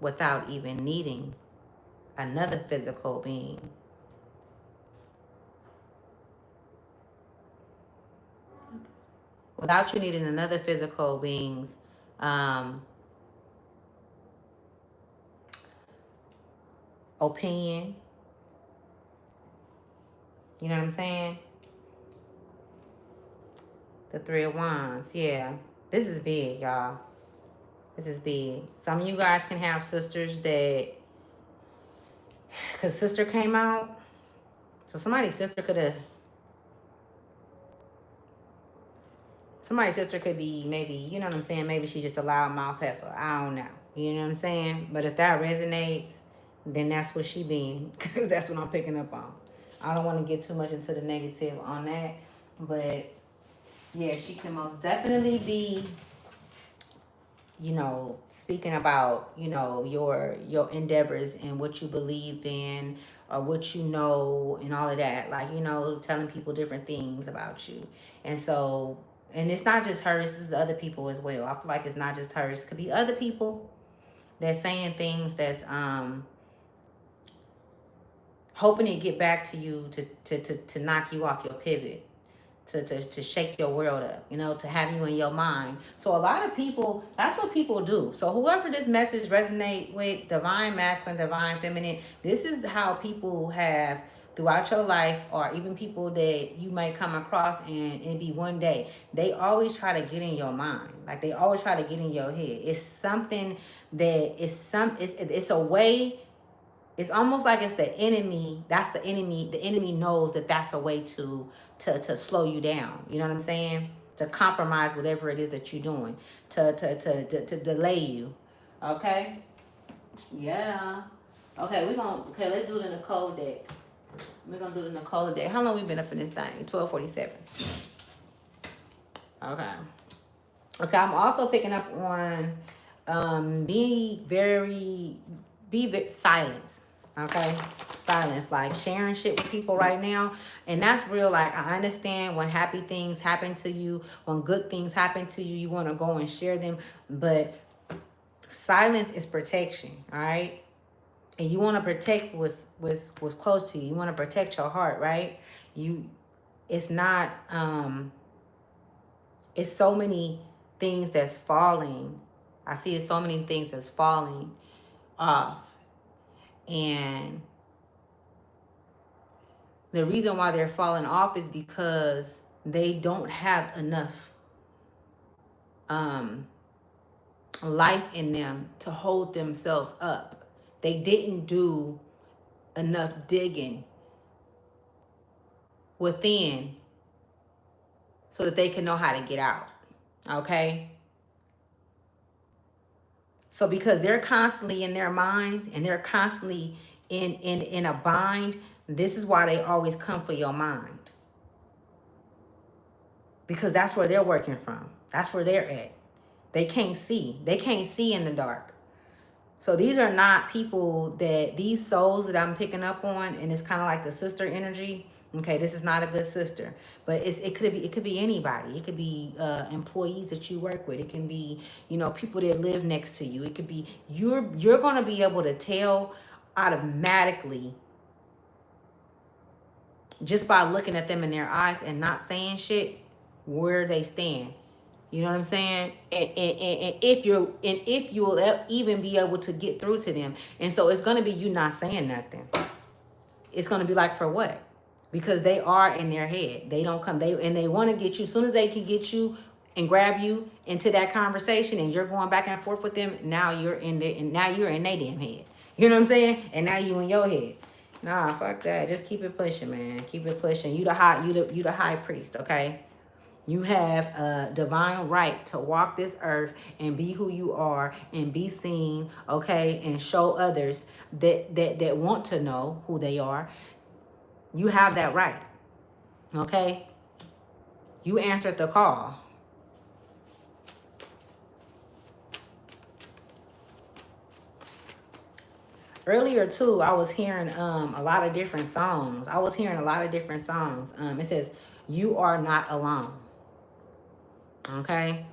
without even needing another physical being. without you needing another physical being's opinion. You know what I'm saying? The Three of Wands. Yeah. This is big, y'all. This is big. Some of you guys can have sisters that, because sister came out. So somebody's sister could have, somebody's sister could be maybe, you know what I'm saying? Maybe she just a loudmouth heifer. I don't know. You know what I'm saying? But if that resonates, then that's what she being. Because that's what I'm picking up on. I don't want to get too much into the negative on that. But yeah, she can most definitely be, you know, speaking about, you know, your endeavors and what you believe in or what you know and all of that. Like, you know, telling people different things about you. And so, and it's not just her, it's other people as well. I feel like it's not just her. It could be other people that's saying things that's hoping to get back to you to knock you off your pivot. To shake your world up, you know, to have you in your mind. So a lot of people, that's what people do. So whoever this message resonate with, divine masculine, divine feminine, this is how people have throughout your life, or even people that you might come across, and it be one day, they always try to get in your mind. Like they always try to get in your head. It's something that is it's a way. It's almost like it's the enemy. That's the enemy. The enemy knows that that's a way to slow you down. You know what I'm saying? To compromise whatever it is that you're doing. To delay you. Okay? Yeah. Okay, let's do it in the cold deck. We're gonna do it in the cold deck. How long we been up in this thing? 12:47. Okay. Okay, I'm also picking up on be silence. Okay, silence, like sharing shit with people right now. And that's real. Like, I understand when happy things happen to you, when good things happen to you, you want to go and share them. But silence is protection, all right? And you want to protect what's close to you. You want to protect your heart, right? It's not, it's so many things that's falling. I see it's so many things that's falling off. And the reason why they're falling off is because they don't have enough life in them to hold themselves up. They didn't do enough digging within so that they can know how to get out. Okay? So because they're constantly in their minds and they're constantly in a bind, this is why they always come for your mind. Because that's where they're working from. That's where they're at. They can't see. They can't see in the dark. So these are not people that, these souls that I'm picking up on, and it's kind of like the sister energy. Okay, this is not a good sister, but it could be anybody. It could be employees that you work with. It can be, you know, people that live next to you. It could be you're gonna be able to tell automatically just by looking at them in their eyes and not saying shit where they stand. You know what I'm saying? And if you'll even be able to get through to them. And so it's gonna be you not saying nothing. It's gonna be like, for what? Because they are in their head. They don't come. They want to get you. As soon as they can get you and grab you into that conversation, and you're going back and forth with them, now you're in there, and now you're in their damn head. You know what I'm saying? And now you in your head. Nah, fuck that. Just keep it pushing, man. Keep it pushing. You the high priest, okay? You have a divine right to walk this earth and be who you are and be seen, okay, and show others that want to know who they are. You have that right, okay? You answered the call. Earlier, too, I was hearing a lot of different songs. It says, you are not alone, okay?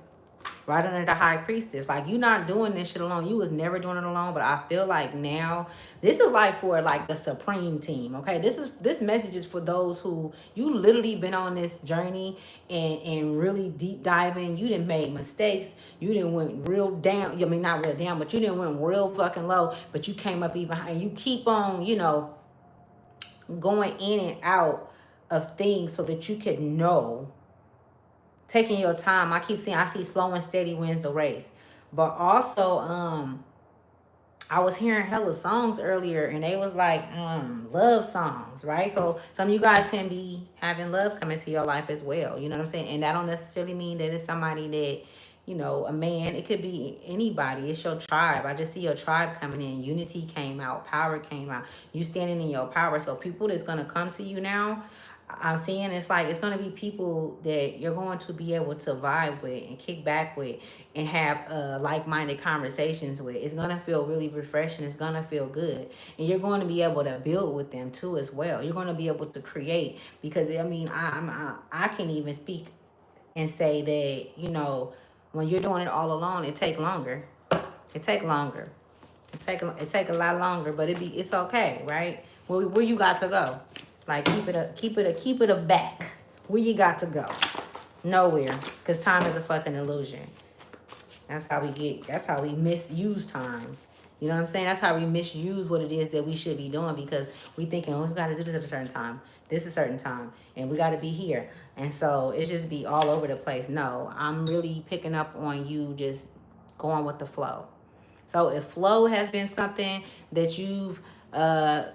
right under the high priestess. Like, you not doing this shit alone. You was never doing it alone. But I feel like now this is like for like the supreme team. Okay, this message is for those who you literally been on this journey and really deep diving. You didn't make mistakes. You didn't went real down. I mean, not real down, but you didn't went real fucking low. But you came up even high. And you keep on, going in and out of things so that you could know, taking your time. I see slow and steady wins the race. But also, I was hearing hella songs earlier and they was like love songs, right? So some of you guys can be having love come into your life as well. You know what I'm saying? And that don't necessarily mean that it's somebody that, a man. It could be anybody. It's your tribe. I just see your tribe coming in. Unity came out. Power came out. You standing in your power. So people that's gonna come to you now, I'm seeing it's like it's gonna be people that you're going to be able to vibe with and kick back with and have like-minded conversations with. It's gonna feel really refreshing. It's gonna feel good, and you're going to be able to build with them too as well. You're going to be able to create because I mean I can even speak and say that when you're doing it all alone, it take longer. It take longer. It take a lot longer, but it's okay, right? Where you got to go? Like keep it a back. Where you got to go? Nowhere, because time is a fucking illusion. That's how we misuse time. You know what I'm saying? That's how we misuse what it is that we should be doing because we thinking, oh, we got to do this at a certain time. This is a certain time. And we got to be here. And so it's just be all over the place. No, I'm really picking up on you just going with the flow. So if flow has been something that you've, a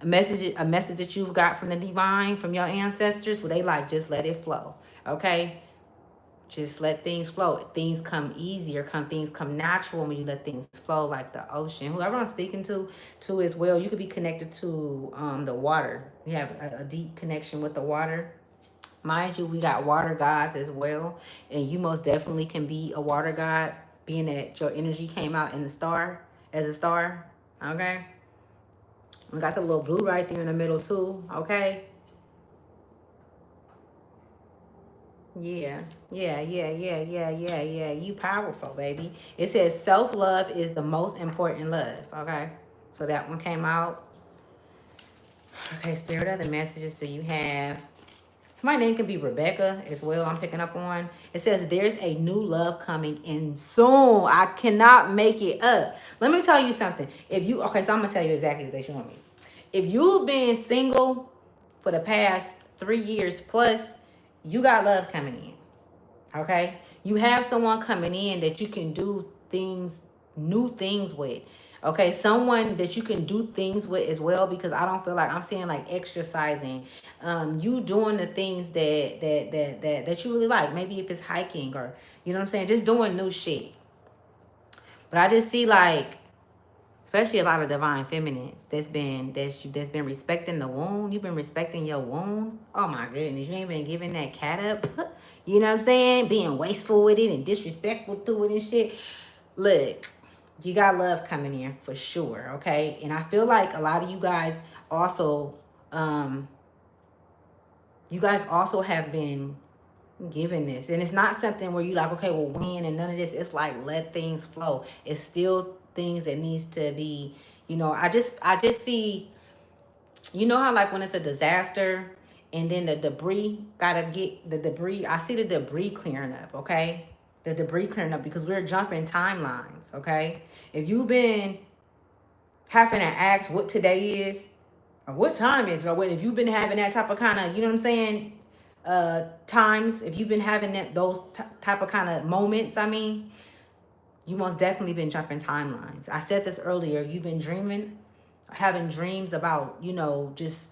message that you've got from the divine, from your ancestors, well, they like, just let it flow. Okay? Just let things flow. Things come easier. Things come natural when you let things flow like the ocean. Whoever I'm speaking to as well, you could be connected to the water. You have a deep connection with the water. Mind you, we got water gods as well. And you most definitely can be a water god, being that your energy came out in the star, as a star. Okay? We got the little blue right there in the middle too. Okay? Yeah. You powerful, baby. It says self-love is the most important love. Okay. So that one came out. Okay, Spirit, other messages do you have? So my name can be Rebecca as well. I'm picking up on. It says there's a new love coming in soon. I cannot make it up. Let me tell you something. So I'm gonna tell you exactly what they show me. If you've been single for the past 3 years plus, you got love coming in. Okay? You have someone coming in that you can do new things with. Okay, someone that you can do things with as well, because I don't feel like I'm seeing like exercising, you doing the things that you really like. Maybe if it's hiking or you know what I'm saying, just doing new shit. But I just see like, especially a lot of divine feminines that's been respecting the wound. You've been respecting your wound. Oh my goodness, you ain't been giving that cat up. You know what I'm saying? Being wasteful with it and disrespectful to it and shit. Look, you got love coming in for sure, okay? And I feel like a lot of you guys also, have been given this. And it's not something where you like, okay, well, when and none of this. It's like, let things flow. It's still things that needs to be, I just see, how like when it's a disaster and then the debris, I see the debris clearing up, okay? The debris clearing up because we're jumping timelines, okay? If you've been having to ask what today is or what time is, or if you've been having that type of kind of, you know what I'm saying, times, if you've been having those type of kind of moments, you most definitely been jumping timelines. I said this earlier. You've been having dreams about, just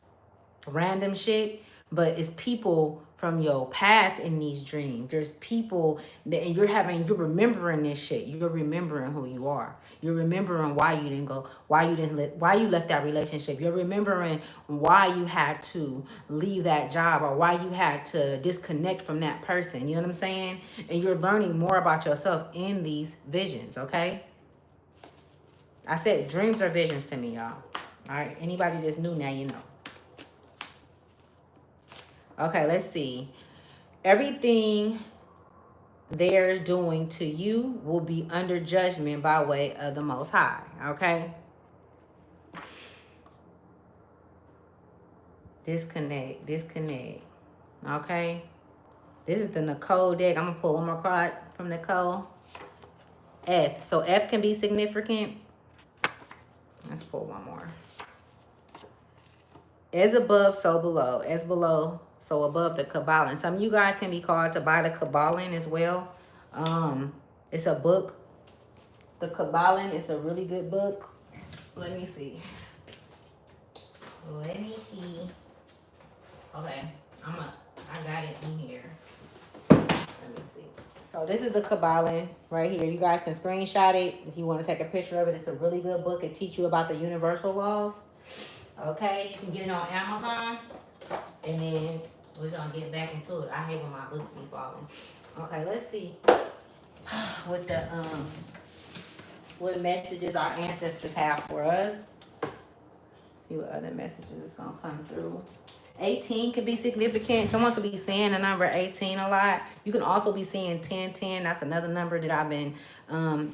random shit, but it's people from your past in these dreams. There's people that, and you're remembering this shit. You're remembering who you are. You're remembering why you didn't go, why you left that relationship. You're remembering why you had to leave that job or why you had to disconnect from that person. You know what I'm saying? And you're learning more about yourself in these visions, okay? I said dreams are visions to me, y'all. All right? Anybody that's new now, you know. Okay, let's see. Everything they're doing to you will be under judgment by way of the Most High. Okay? Disconnect. Okay? This is the Nicole deck. I'm going to pull one more card from Nicole. F. So F can be significant. Let's pull one more. As above, so below. As below, so above, the Kabbalah. Some of you guys can be called to buy the Kabbalah as well. It's a book. The Kabbalah is a really good book. Let me see. Okay, I got it in here. Let me see. So this is the Kabbalah right here. You guys can screenshot it if you want to take a picture of it. It's a really good book. It teaches you about the universal laws. Okay, you can get it on Amazon. And then we're gonna get back into it. I hate when my books be falling. Okay, let's see what messages our ancestors have for us. See what other messages is gonna come through. 18 could be significant. Someone could be saying the number 18 a lot. You can also be seeing 1010. That's another number that I've been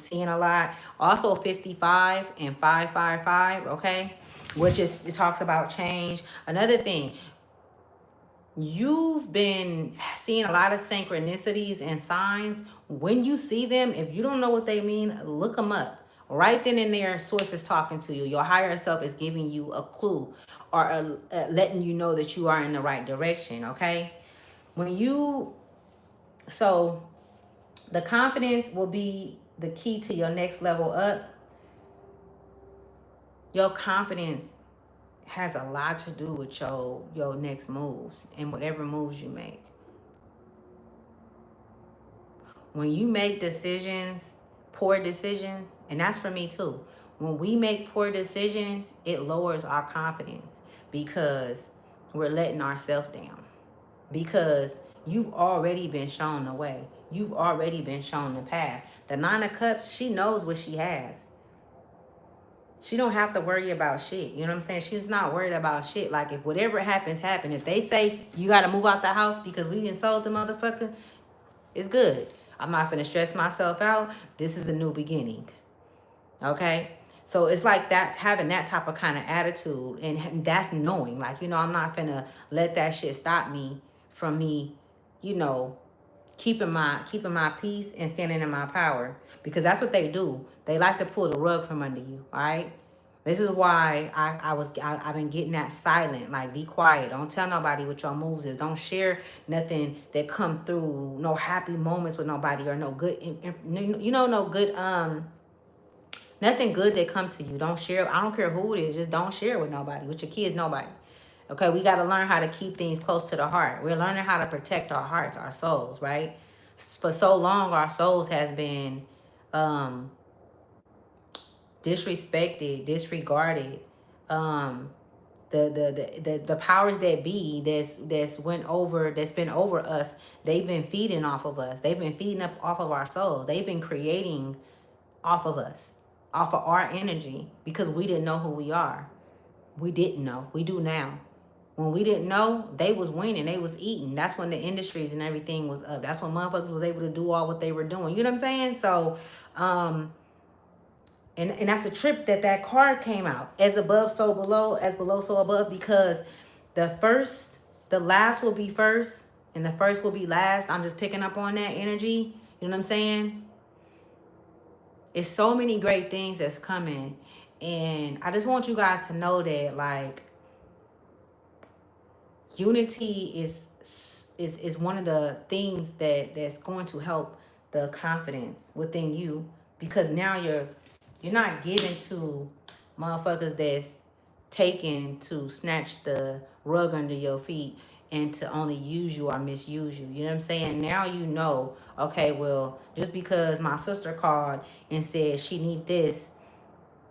seeing a lot. Also 55 and 555, okay? Which is, it talks about change. Another thing, you've been seeing a lot of synchronicities and signs. When you see them, if you don't know what they mean, look them up. Right then and there, source is talking to you. Your higher self is giving you a clue or letting you know that you are in the right direction, okay? So the confidence will be the key to your next level up. Your confidence has a lot to do with your next moves and whatever moves you make. When you make decisions, poor decisions, and that's for me too. When we make poor decisions, it lowers our confidence because we're letting ourselves down. Because you've already been shown the way. You've already been shown the path. The Nine of Cups, she knows what she has. She don't have to worry about shit. You know what I'm saying? She's not worried about shit. Like, if whatever happens, happen. If they say you got to move out the house because we done sold the motherfucker, it's good. I'm not finna stress myself out. This is a new beginning. Okay? So it's like that, having that type of kind of attitude, and that's knowing, like, I'm not finna let that shit stop me from me, keeping my peace and standing in my power, because that's what they do. They like to pull the rug from under you. All right. This is why I've been getting that silent, like, be quiet. Don't tell nobody what your moves is. Don't share nothing that come through, no happy moments with nobody, or no good, no good, nothing good that come to you. Don't share. I don't care who it is. Just don't share with nobody, with your kids, nobody. Okay, we got to learn how to keep things close to the heart. We're learning how to protect our hearts, our souls, right? For so long, our souls has been disrespected, disregarded. The powers that be that's been over us, they've been feeding off of us. They've been feeding up off of our souls. They've been creating off of us, off of our energy, because we didn't know who we are. We didn't know. We do now. When we didn't know, they was winning. They was eating. That's when the industries and everything was up. That's when motherfuckers was able to do all what they were doing. You know what I'm saying? So, and that's a trip that card came out. As above, so below. As below, so above. Because the last will be first, and the first will be last. I'm just picking up on that energy. You know what I'm saying? It's so many great things that's coming. And I just want you guys to know that, like, unity is one of the things that's going to help the confidence within you, because now you're not giving to motherfuckers that's taken to snatch the rug under your feet and to only use you or misuse you. You know what I'm saying? Now you know, okay, well, just because my sister called and said she needs this,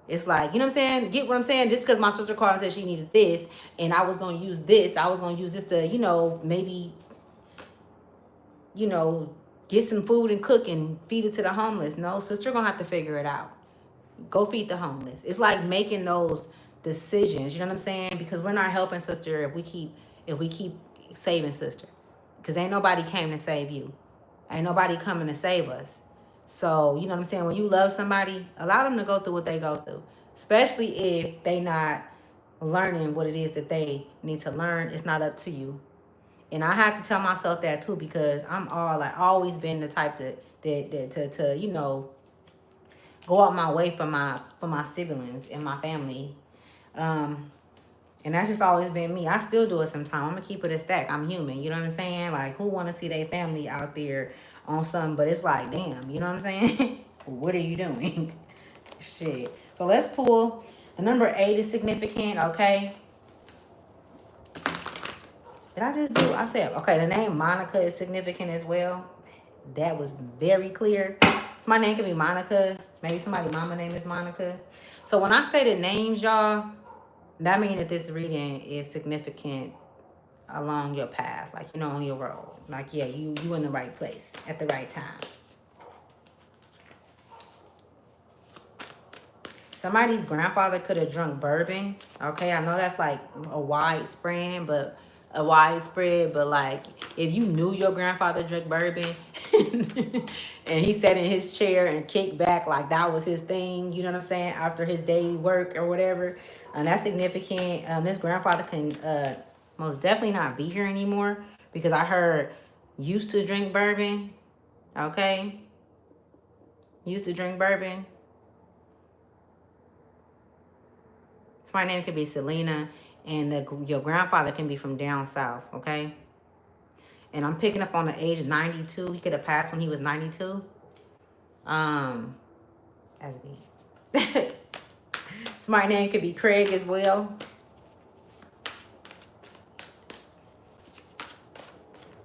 it's like, you know what I'm saying? Get what I'm saying? Just because my sister called and said she needed this, and I was going to use this, to, maybe, get some food and cook and feed it to the homeless. No, sister going to have to figure it out. Go feed the homeless. It's like making those decisions, you know what I'm saying? Because we're not helping sister if we keep saving sister. Because ain't nobody came to save you. Ain't nobody coming to save us. So, you know what I'm saying? When you love somebody, allow them to go through what they go through. Especially if they not learning what it is that they need to learn. It's not up to you. And I have to tell myself that too, because I'm all like always been the type to you know, go out my way for my siblings and my family. Um, and that's just always been me. I still do it sometimes. I'm gonna keep it a stack. I'm human. You know what I'm saying? Like, who want to see their family out there on something? But it's like, damn. You know what I'm saying? What are you doing? Shit. So let's pull. The number 8 is significant. Okay. Did I just do? I said okay. The name Monica is significant as well. That was very clear. So my name could be Monica. Maybe somebody's mama name is Monica. So when I say the names, y'all, that means that this reading is significant along your path, like, you know, on your road. Like, yeah, you in the right place at the right time. Somebody's grandfather could have drunk bourbon. Okay, I know that's like a widespread, but like if you knew your grandfather drank bourbon and he sat in his chair and kicked back like that was his thing, you know what I'm saying, after his day work or whatever, and that's significant. This grandfather can most definitely not be here anymore, because I heard used to drink bourbon. Okay, used to drink bourbon. So my name could be Selena, and your grandfather can be from down south, okay? And I'm picking up on the age of 92. He could have passed when he was 92. As me. So my name could be Craig as well.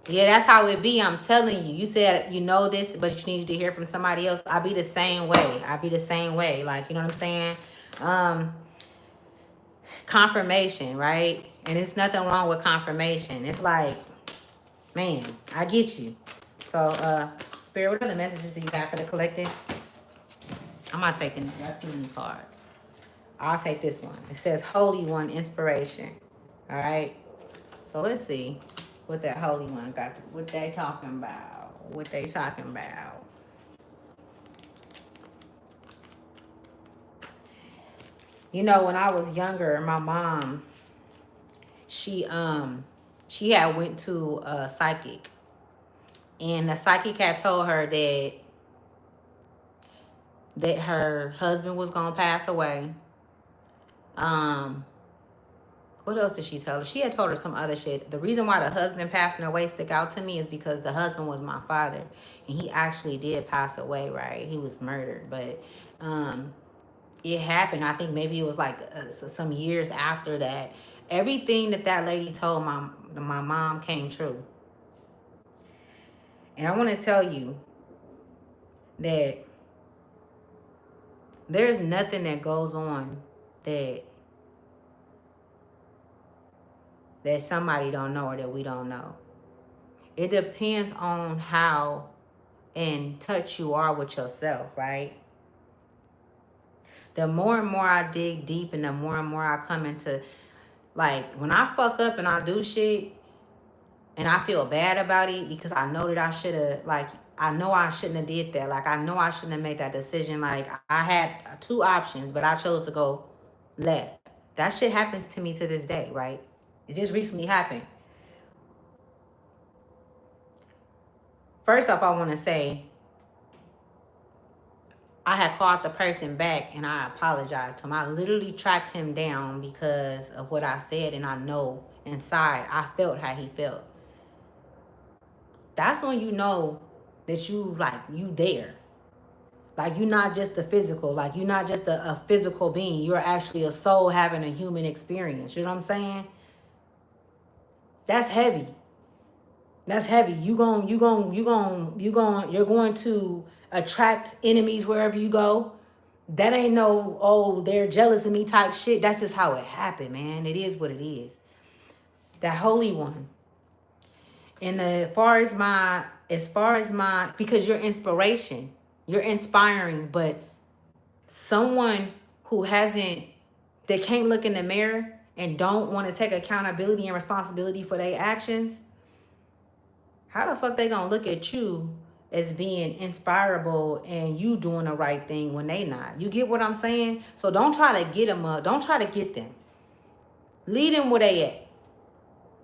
Yeah, that's how it be. I'm telling you. You said you know this, but you needed to hear from somebody else. I be the same way. Like, you know what I'm saying? Confirmation, right? And it's nothing wrong with confirmation. It's like, man, I get you. So, Spirit, what other messages do you got for the collective? I'm not taking, that's too many cards. I'll take this one. It says Holy One Inspiration. All right. So let's see what that Holy One got. What they talking about. You know, when I was younger, my mom, she had went to a psychic, and the psychic had told her that her husband was gonna pass away. What else did she tell her? She had told her some other shit. The reason why the husband passing away stick out to me is because the husband was my father, and he actually did pass away. Right, he was murdered, but it happened. I think maybe it was like some years after that. Everything that lady told my mom came true. And I want to tell you that there's nothing that goes on that somebody don't know or that we don't know. It depends on how in touch you are with yourself, right? The more and more I dig deep, and the more and more I come into, like, when I fuck up and I do shit and I feel bad about it, because I know that I should have, like, I know I shouldn't have did that. Like, I know I shouldn't have made that decision. Like, I had 2 options, but I chose to go left. That shit happens to me to this day, right? It just recently happened. First off, I want to say, I had called the person back and I apologized to him. I literally tracked him down because of what I said, and I know inside I felt how he felt. That's when you know that you there. Like, you're not just a physical, like, you're not just a physical being. You're actually a soul having a human experience. You know what I'm saying? That's heavy. That's heavy. You're going to attract enemies wherever you go. That ain't no, oh, they're jealous of me type shit. That's just how it happened, man. It is what it is. That Holy One. And as far as my, because you're inspiration, you're inspiring, but someone who they can't look in the mirror and don't want to take accountability and responsibility for their actions, how the fuck they gonna look at you as being inspirable and you doing the right thing when they not. You get what I'm saying? So don't try to get them up. Don't try to get them. Lead them where they at.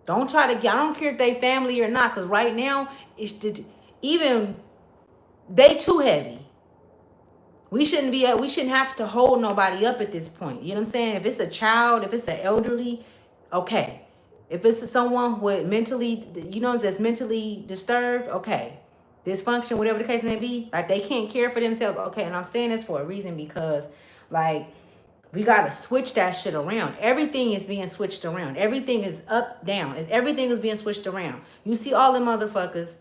Don't try to get, I don't care if they family or not, because right now, even they too heavy. We shouldn't have to hold nobody up at this point. You know what I'm saying? If it's a child, if it's an elderly, okay. If it's someone with mentally, that's mentally disturbed, okay. Dysfunction, whatever the case may be, like they can't care for themselves, okay. And I'm saying this for a reason because, like, we got to switch that shit around. Everything is being switched around. Everything is up, down. Everything is being switched around. You see all the motherfuckers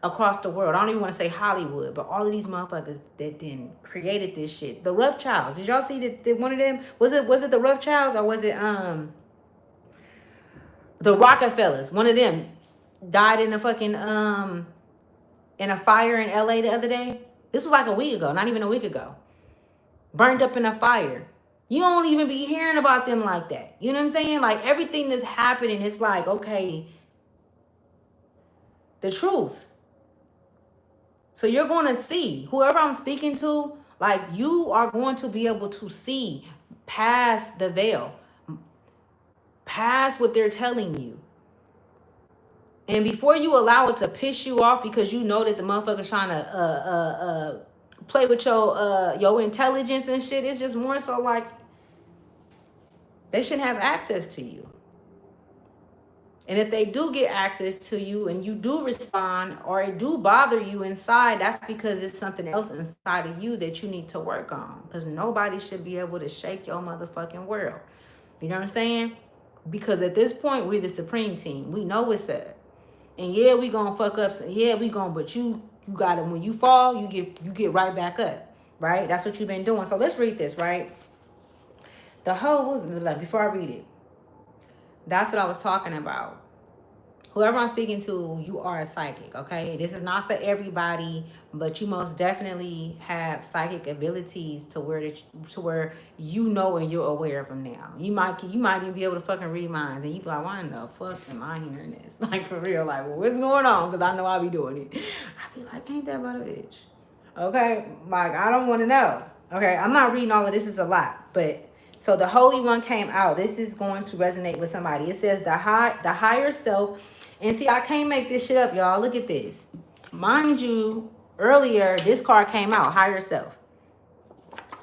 across the world. I don't even want to say Hollywood, but all of these motherfuckers that then created this shit. The Rothschilds. Did y'all see that one of them? Was it the Rothschilds or was it the Rockefellers? One of them died in a fucking in a fire in LA the other day. This was like a week ago, not even a week ago. Burned up in a fire. You don't even be hearing about them like that. You know what I'm saying? Like everything that's happening, it's like, okay, the truth. So you're going to see, whoever I'm speaking to, like you are going to be able to see past the veil, past what they're telling you. And before you allow it to piss you off because you know that the motherfucker's trying to play with your intelligence and shit, it's just more so like they shouldn't have access to you. And if they do get access to you and you do respond or it do bother you inside, that's because it's something else inside of you that you need to work on. Because nobody should be able to shake your motherfucking world. You know what I'm saying? Because at this point, we're the supreme team. We know what's up. And yeah, we gonna fuck up. Yeah, we gonna, but you gotta, when you fall, you get right back up. Right? That's what you've been doing. So let's read this, right? The whole, before I read it, that's what I was talking about. Whoever I'm speaking to, you are a psychic, okay? This is not for everybody, but you most definitely have psychic abilities to where you know and you're aware of them now. You might even be able to fucking read minds, and you be like, why in the fuck am I hearing this? Like, for real, like, well, what's going on? Because I know I'll be doing it. I be like, ain't that about a bitch? Okay? Like, I don't want to know. Okay? I'm not reading all of this. Is a lot, but... So the Holy One came out. This is going to resonate with somebody. It says the higher self. And see, I can't make this shit up, y'all. Look at this. Mind you, earlier, this card came out. Higher self.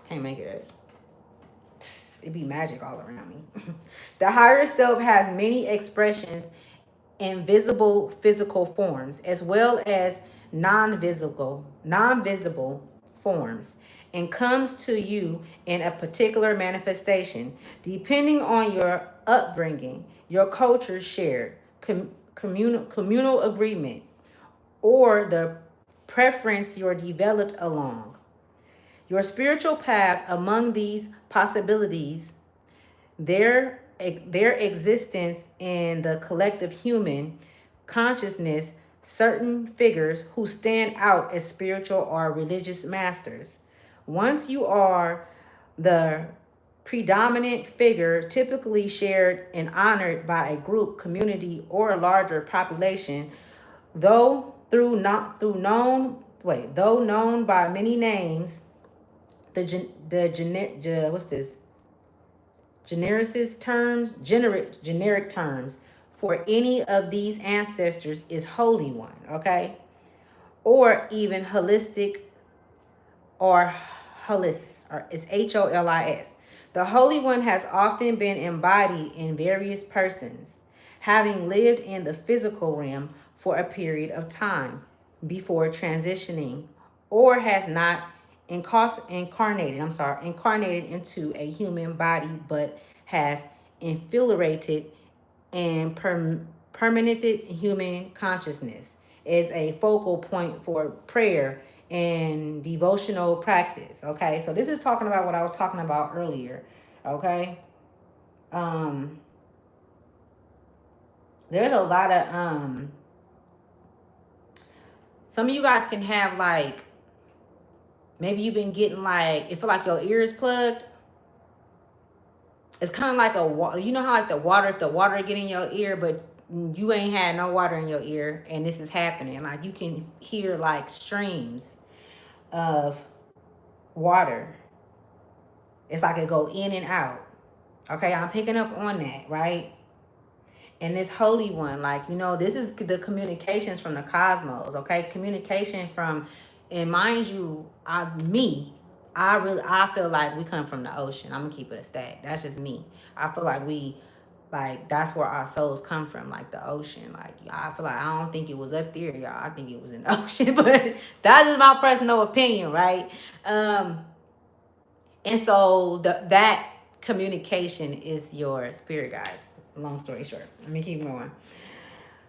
Can't make it up. It'd be magic all around me. The higher self has many expressions in visible physical forms, as well as non-visible forms, and comes to you in a particular manifestation, depending on your upbringing, your culture shared, communal agreement, or the preference you're developed along. Your spiritual path among these possibilities, their existence in the collective human consciousness, certain figures who stand out as spiritual or religious masters. Once you are the predominant figure, typically shared and honored by a group, community, or a larger population, though known by many names, generic terms for any of these ancestors is Holy One, okay? Or even holistic or holis, or it's HOLIS. The Holy One has often been embodied in various persons, having lived in the physical realm for a period of time before transitioning, or has not incarnated into a human body, but has infiltrated and permeated human consciousness as a focal point for prayer and devotional practice. Okay, so this is talking about what I was talking about earlier. Okay, there's a lot of some of you guys can have, like, maybe you've been getting, like, it feel like your ear is plugged. It's kind of like you know how, like, the water, if the water get in your ear, but you ain't had no water in your ear and this is happening. Like you can hear like streams of water. It's like it go in and out. Okay, I'm picking up on that, right? And this Holy One, like, you know, this is the communications from the cosmos, okay? Communication from, and mind you, I feel like we come from the ocean. I'm gonna keep it a stack. That's just me. I feel like that's where our souls come from, like the ocean. Like, I feel like I don't think it was up there, y'all. I think it was in the ocean, but that's just my personal opinion, right? And so that communication is your spirit guides. Long story short, let me keep going.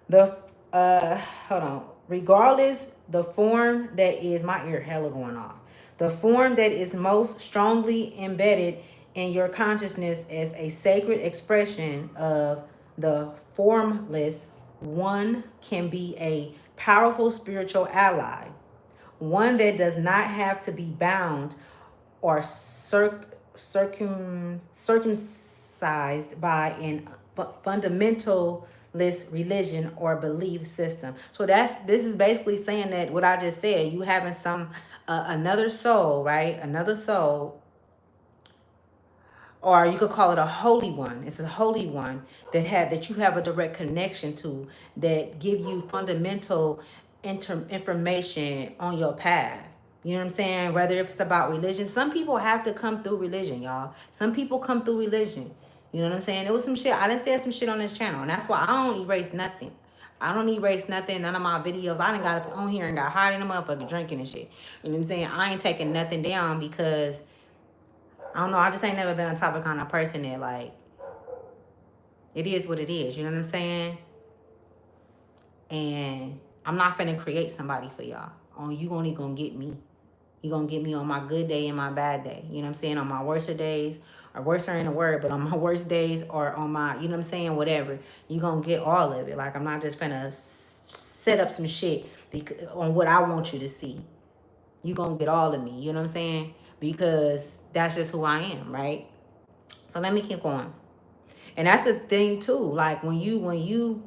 The hold on. Regardless, the form that is my ear hella going off. The form that is most strongly embedded in your consciousness as a sacred expression of the formless one can be a powerful spiritual ally, one that does not have to be bound or circumcised by an fundamentalist religion or belief system. So this is basically saying that what I just said, you having some another soul, right? Another soul, or you could call it a holy one. It's a holy one that you have a direct connection to, that give you fundamental information on your path. You know what I'm saying? Whether if it's about religion, some people have to come through religion, y'all. Some people come through religion. You know what I'm saying? There was some shit. I done said some shit on this channel, and that's why I don't erase nothing. I don't erase nothing. None of my videos. I done got on here and got hiding them motherfucker drinking and shit. You know what I'm saying? I ain't taking nothing down because I don't know. I just ain't never been a type of kind of person that like, it is what it is. You know what I'm saying? And I'm not finna create somebody for y'all. You only gonna get me. You gonna get me on my good day and my bad day. You know what I'm saying? On my worst days, or worse ain't a word, but on my worst days, or on my, you know what I'm saying, whatever, you gonna get all of it. Like, I'm not just finna set up some shit on what I want you to see. You gonna get all of me. You know what I'm saying? Because that's just who I am, right? So let me keep going. And that's the thing too. Like when you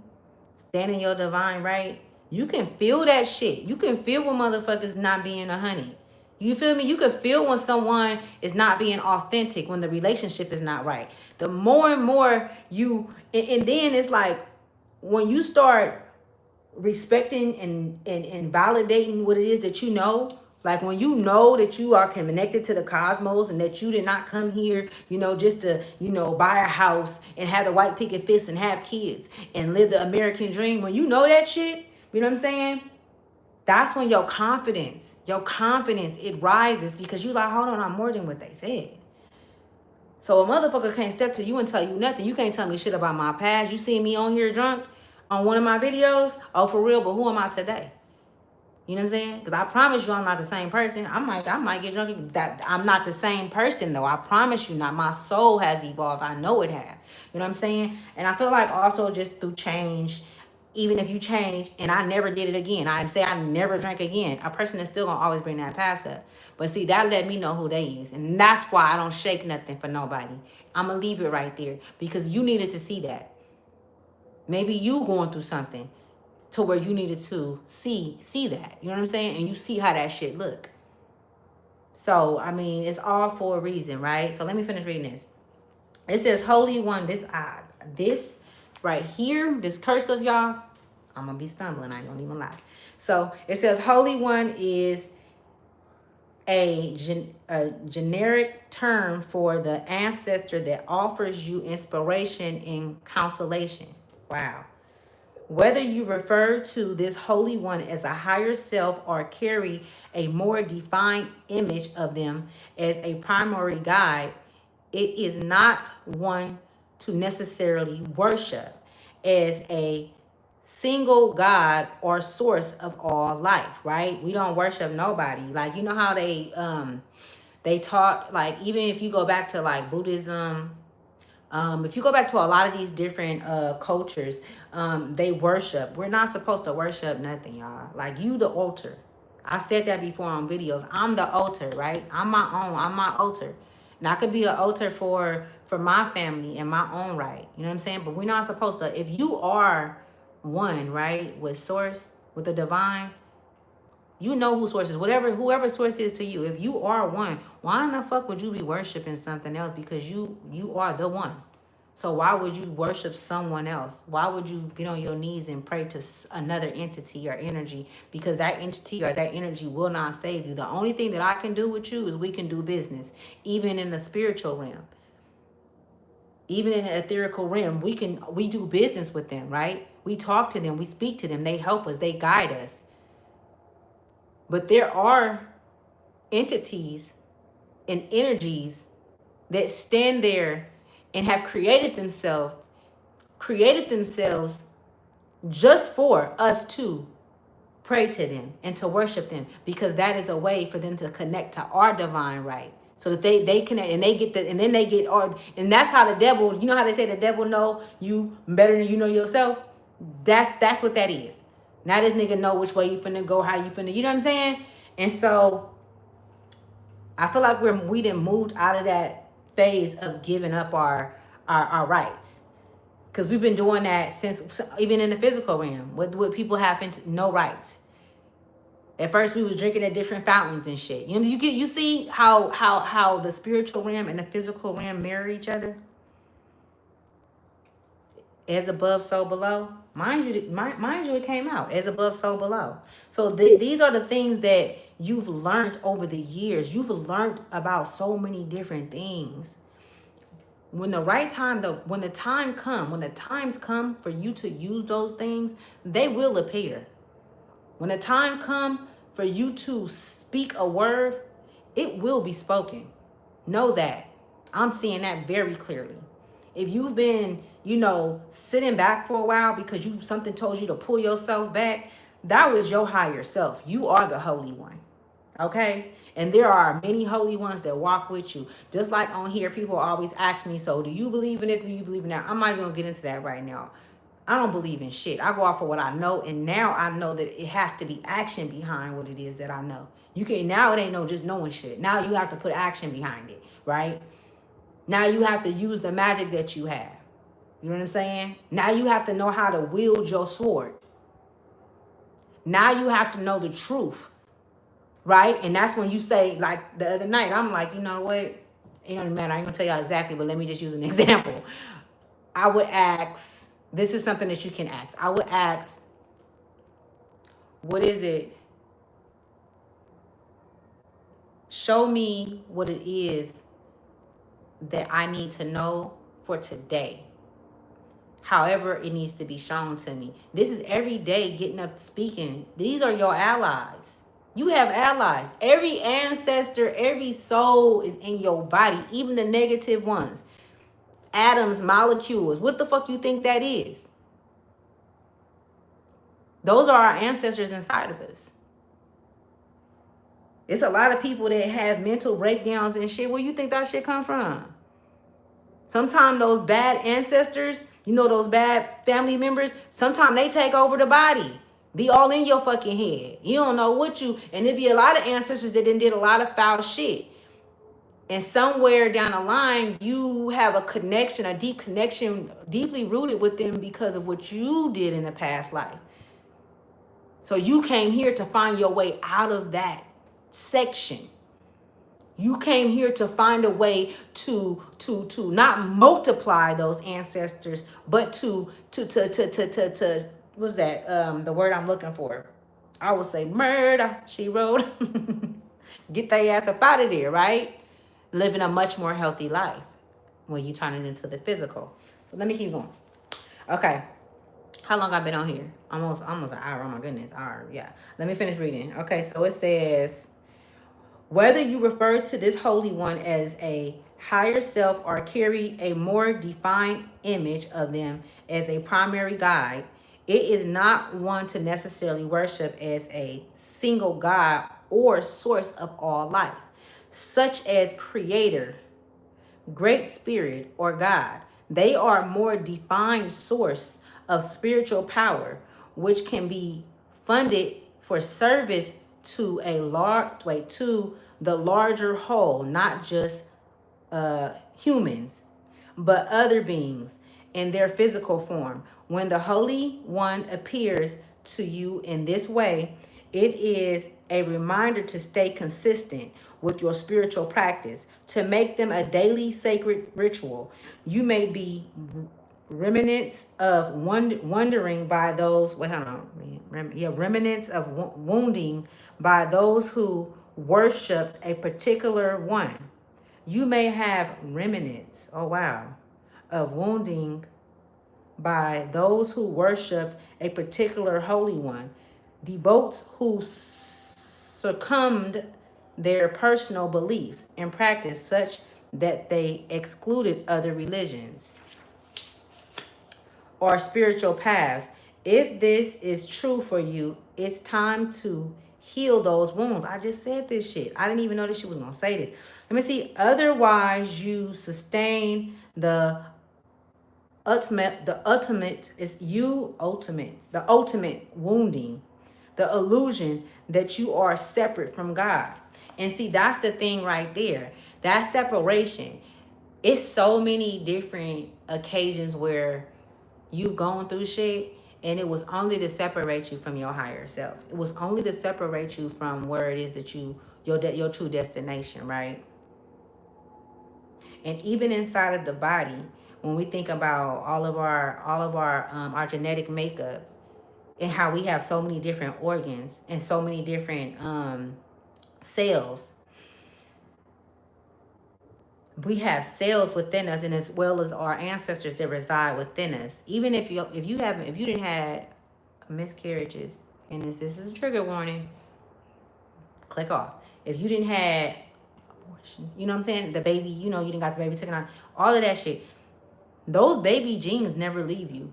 stand in your divine right, you can feel that shit. You can feel when motherfuckers not being 100. You feel me? You can feel when someone is not being authentic, when the relationship is not right. The more and more and then it's like when you start respecting and validating what it is that you know, like when you know that you are connected to the cosmos and that you did not come here, you know, just to, you know, buy a house and have the white picket fist and have kids and live the American dream. When you know that shit, you know what I'm saying? That's when your confidence, it rises because you like, hold on, I'm more than what they said. So a motherfucker can't step to you and tell you nothing. You can't tell me shit about my past. You see me on here drunk on one of my videos? Oh, for real, but who am I today? You know what I'm saying? Because I promise you I'm not the same person. I might get drunk. That I'm not the same person though. I promise you not. My soul has evolved. I know it has. You know what I'm saying? And I feel like also just through change, even if you change and I never did it again, I say I never drank again, a person is still gonna always bring that past up. But see, that let me know who they is. And that's why I don't shake nothing for nobody. I'm gonna leave it right there because you needed to see that. Maybe you going through something to where you needed to see that. You know what I'm saying? And you see how that shit look. So, I mean, it's all for a reason, right? So let me finish reading this. It says, Holy One, this right here, this curse of y'all, I'm going to be stumbling. I ain't going to even lie. So it says, Holy One is a generic term for the ancestor that offers you inspiration and consolation. Wow. Whether you refer to this Holy One as a higher self or carry a more defined image of them as a primary guide, it is not one to necessarily worship as a single God or source of all life, right? We don't worship nobody. Like, you know how they taught, like, even if you go back to like Buddhism, if you go back to a lot of these different cultures, they worship. We're not supposed to worship nothing, y'all. Like, you the altar. I've said that before on videos. I'm the altar, right? I'm my altar. And I could be an altar for my family in my own right. You know what I'm saying? But we're not supposed to. If you are one, right? With source, with the divine, you know who source is. Whoever source is to you. If you are one, why in the fuck would you be worshiping something else? Because you are the one. So why would you worship someone else? Why would you get on your knees and pray to another entity or energy? Because that entity or that energy will not save you. The only thing that I can do with you is we can do business, even in the spiritual realm. Even in the etherical realm, we do business with them, right? We talk to them, we speak to them, they help us, they guide us. But there are entities and energies that stand there and have created themselves just for us to pray to them and to worship them, because that is a way for them to connect to our divine right, so that they connect and they get that, and then they get all. And that's how the devil, you know how they say the devil know you better than you know yourself. That's what that is. Now this nigga know which way you finna go, how you finna, you know what I'm saying? And so I feel like we done moved out of that phase of giving up our rights, because we've been doing that since, even in the physical realm, with people having no rights. At first, we was drinking at different fountains and shit. You know, you see how the spiritual realm and the physical realm mirror each other. As above, so below. Mind you, it came out as above, so below. So these are the things that you've learned over the years. You've learned about so many different things. When the right time, when the times come for you to use those things, they will appear. When the time come for you to speak a word, it will be spoken. Know that. I'm seeing that very clearly. If you've been, sitting back for a while because something told you to pull yourself back, that was your higher self. You are the Holy One. Okay? And there are many holy ones that walk with you. Just like on here, people always ask me, so do you believe in this? Do you believe in that? I'm not even going to get into that right now. I don't believe in shit. I go off of what I know, and now I know that it has to be action behind what it is that I know. Now it ain't no just knowing shit. Now you have to put action behind it, right? Now you have to use the magic that you have. You know what I'm saying? Now you have to know how to wield your sword. Now you have to know the truth, right? And that's when you say, like the other night, I'm like, you know what? It don't matter. I ain't gonna tell y'all exactly, but let me just use an example. I would ask, this is something that you can ask. I would ask, what is it? Show me what it is that I need to know for today. However it needs to be shown to me. This is every day getting up speaking. These are your allies. You have allies. Every ancestor, every soul is in your body, even the negative ones. Atoms, molecules. What the fuck you think that is? Those are our ancestors inside of us. It's a lot of people that have mental breakdowns and shit. Where you think that shit come from? Sometimes those bad ancestors, those bad family members, sometimes they take over the body. Be all in your fucking head. You don't know and there be a lot of ancestors that did a lot of foul shit. And somewhere down the line, you have a connection, a deep connection, deeply rooted with them because of what you did in the past life. So you came here to find your way out of that section. You came here to find a way to not multiply those ancestors, but to what's that? The word I'm looking for. I would say murder, she wrote. Get their ass up out of there, right? Living a much more healthy life when you turn it into the physical. So let me keep going. Okay. How long I've been on here? Almost an hour. Oh my goodness. All right, yeah. Let me finish reading. Okay, so it says, whether you refer to this Holy One as a higher self or carry a more defined image of them as a primary guide, it is not one to necessarily worship as a single God or source of all life, such as Creator, Great Spirit, or God. They are a more defined source of spiritual power, which can be funded for service to the larger whole, not just humans, but other beings in their physical form, When the Holy One appears to you in this way, it is a reminder to stay consistent with your spiritual practice, to make them a daily sacred ritual. You may be remnants of wondering by those, wait, hold on. Remnants of wounding by those who worshiped a particular one. You may have remnants, oh wow, of wounding by those who worshiped a particular holy one, devotes who succumbed their personal beliefs and practice such that they excluded other religions or spiritual paths. If this is true for you, it's time to heal those wounds. I just said this shit. I didn't even know that she was going to say this. Let me see. Otherwise, you sustain the ultimate wounding, the illusion that you are separate from God. And see, that's the thing right there. That separation. It's so many different occasions where you've gone through shit and it was only to separate you from your higher self. It was only to separate you from where it is that your true destination, right? And even inside of the body, when we think about all of our genetic makeup and how we have so many different organs and so many different cells, we have cells within us, and as well as our ancestors that reside within us. Even if you didn't have miscarriages, and this is a trigger warning, click off. If you didn't have abortions, you know what I'm saying, the baby, you didn't got the baby taken out, all of that shit, those baby genes never leave you.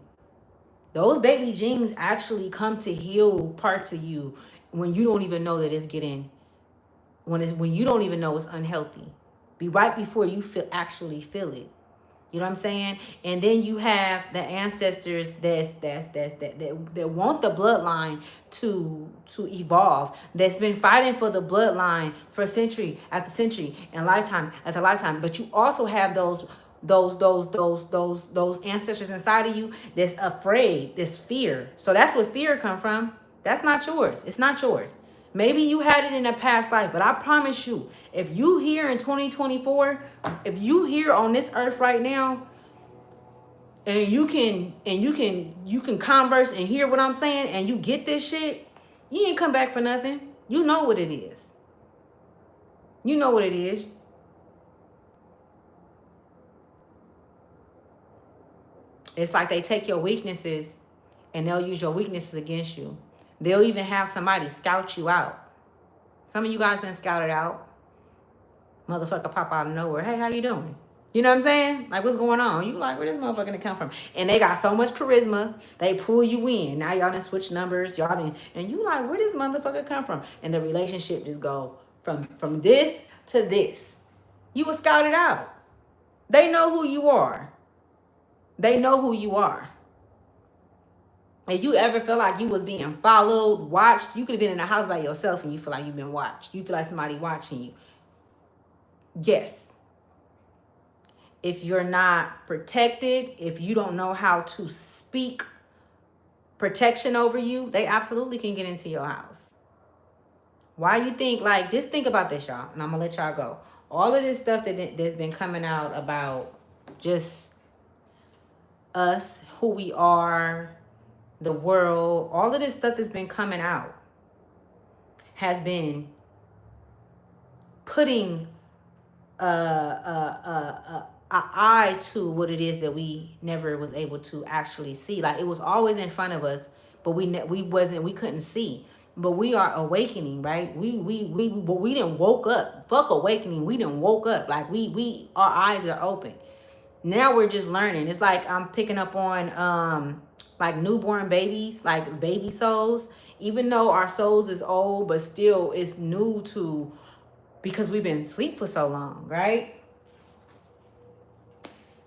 Those baby genes actually come to heal parts of you when you don't even know that it's getting, when you don't even know it's unhealthy. Be right before you actually feel it. You know what I'm saying? And then you have the ancestors that want the bloodline to evolve, that's been fighting for the bloodline for century after century and lifetime after lifetime. But you also have those ancestors inside of you that's afraid, this fear. So that's where fear come from. That's not yours. It's not yours. Maybe you had it in a past life, but I promise you, if you here in 2024, if you here on this earth right now, and you can converse and hear what I'm saying, and you get this shit, you ain't come back for nothing. You know what it is. You know what it is. It's like they take your weaknesses and they'll use your weaknesses against you. They'll even have somebody scout you out. Some of you guys been scouted out. Motherfucker pop out of nowhere. Hey, how you doing? You know what I'm saying? Like, what's going on? You like, where this motherfucker gonna come from? And they got so much charisma, they pull you in. Now y'all done switch numbers. Y'all done, and you like, where this motherfucker come from? And the relationship just go from this to this. You were scouted out. They know who you are. They know who you are. If you ever feel like you was being followed, watched, you could have been in a house by yourself and you feel like you've been watched. You feel like somebody watching you. Yes. If you're not protected, if you don't know how to speak protection over you, they absolutely can get into your house. Why you think, like, just think about this, y'all, and I'm going to let y'all go. All of this stuff that's been coming out about just us, who we are, the world, all of this stuff that's been coming out has been putting a eye to what it is that we never was able to actually see. Like, it was always in front of us, but we couldn't see. But we are awakening, right? We didn't woke up. Fuck awakening. We didn't woke up. Like, our eyes are open. Now we're just learning. It's like I'm picking up on like newborn babies, like baby souls. Even though our souls is old, but still it's new to, because we've been asleep for so long, right?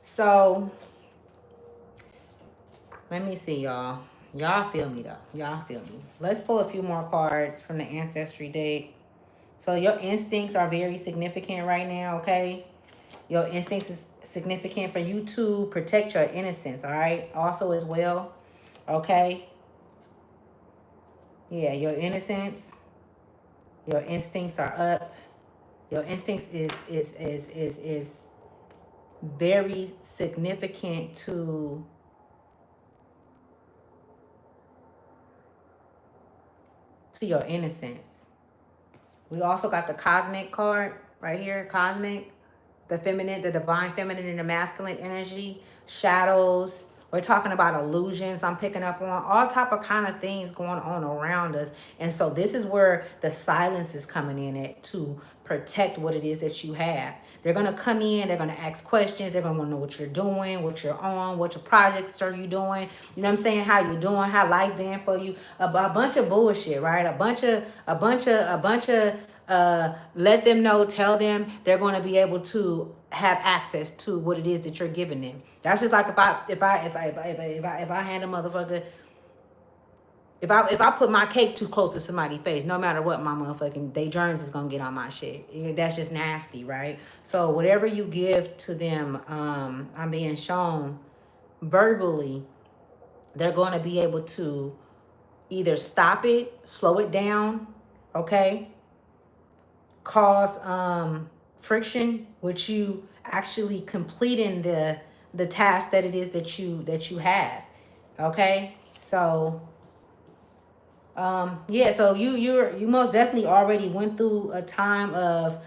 So let me see, y'all. Y'all feel me though. Y'all feel me. Let's pull a few more cards from the Ancestry deck. So your instincts are very significant right now, okay? Your instincts is significant for you to protect your innocence, all right? Also as well, okay? Yeah, your innocence, your instincts are up. Your instincts is very significant to your innocence. We also got the cosmic card right here, cosmic, the feminine, the divine feminine and the masculine energy, shadows. We're talking about illusions. I'm picking up on all type of kind of things going on around us. And so this is where the silence is coming in at to protect what it is that you have. They're going to come in. They're going to ask questions. They're going to want to know what you're doing, what you're on, what your projects are you doing. You know what I'm saying? How you doing? How life been for you? A bunch of bullshit, right? A bunch of let them know, tell them they're going to be able to have access to what it is that you're giving them. That's just like if I hand a motherfucker, if I put my cake too close to somebody's face, no matter what, my motherfucking they germs is gonna get on my shit. That's just nasty, right? So whatever you give to them, I'm being shown verbally, they're going to be able to either stop it, slow it down, okay, cause friction with you actually completing the task that it is that you have, okay. So yeah, so you most definitely already went through a time of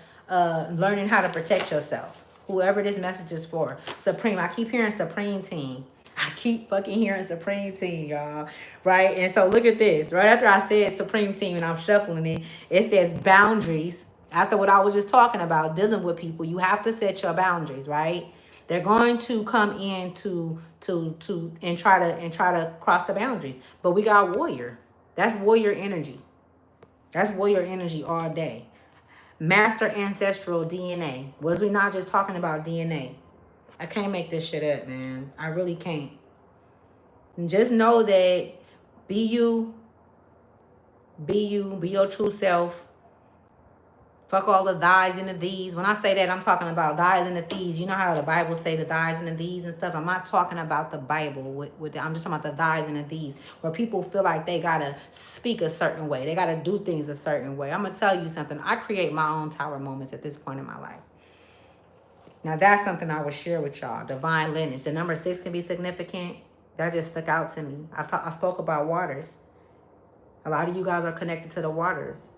learning how to protect yourself, whoever this message is for. Supreme, I keep hearing Supreme Team. I keep fucking hearing Supreme Team, y'all. Right? And so look at this. Right after I said Supreme Team and I'm shuffling it, it says boundaries. After what I was just talking about, dealing with people, you have to set your boundaries, right? They're going to come in to and try to cross the boundaries. But we got warrior. That's warrior energy. That's warrior energy all day. Master ancestral DNA. Was we not just talking about DNA? I can't make this shit up, man. I really can't. And just know that be you, be your true self. Fuck all the thys and the these. When I say that, I'm talking about thys and the these. You know how the Bible say the thys and the these and stuff? I'm not talking about the Bible. I'm just talking about the thys and the these. Where people feel like they got to speak a certain way. They got to do things a certain way. I'm going to tell you something. I create my own tower moments at this point in my life. Now, that's something I would share with y'all. Divine lineage. The number 6 can be significant. That just stuck out to me. I spoke about waters. A lot of you guys are connected to the waters,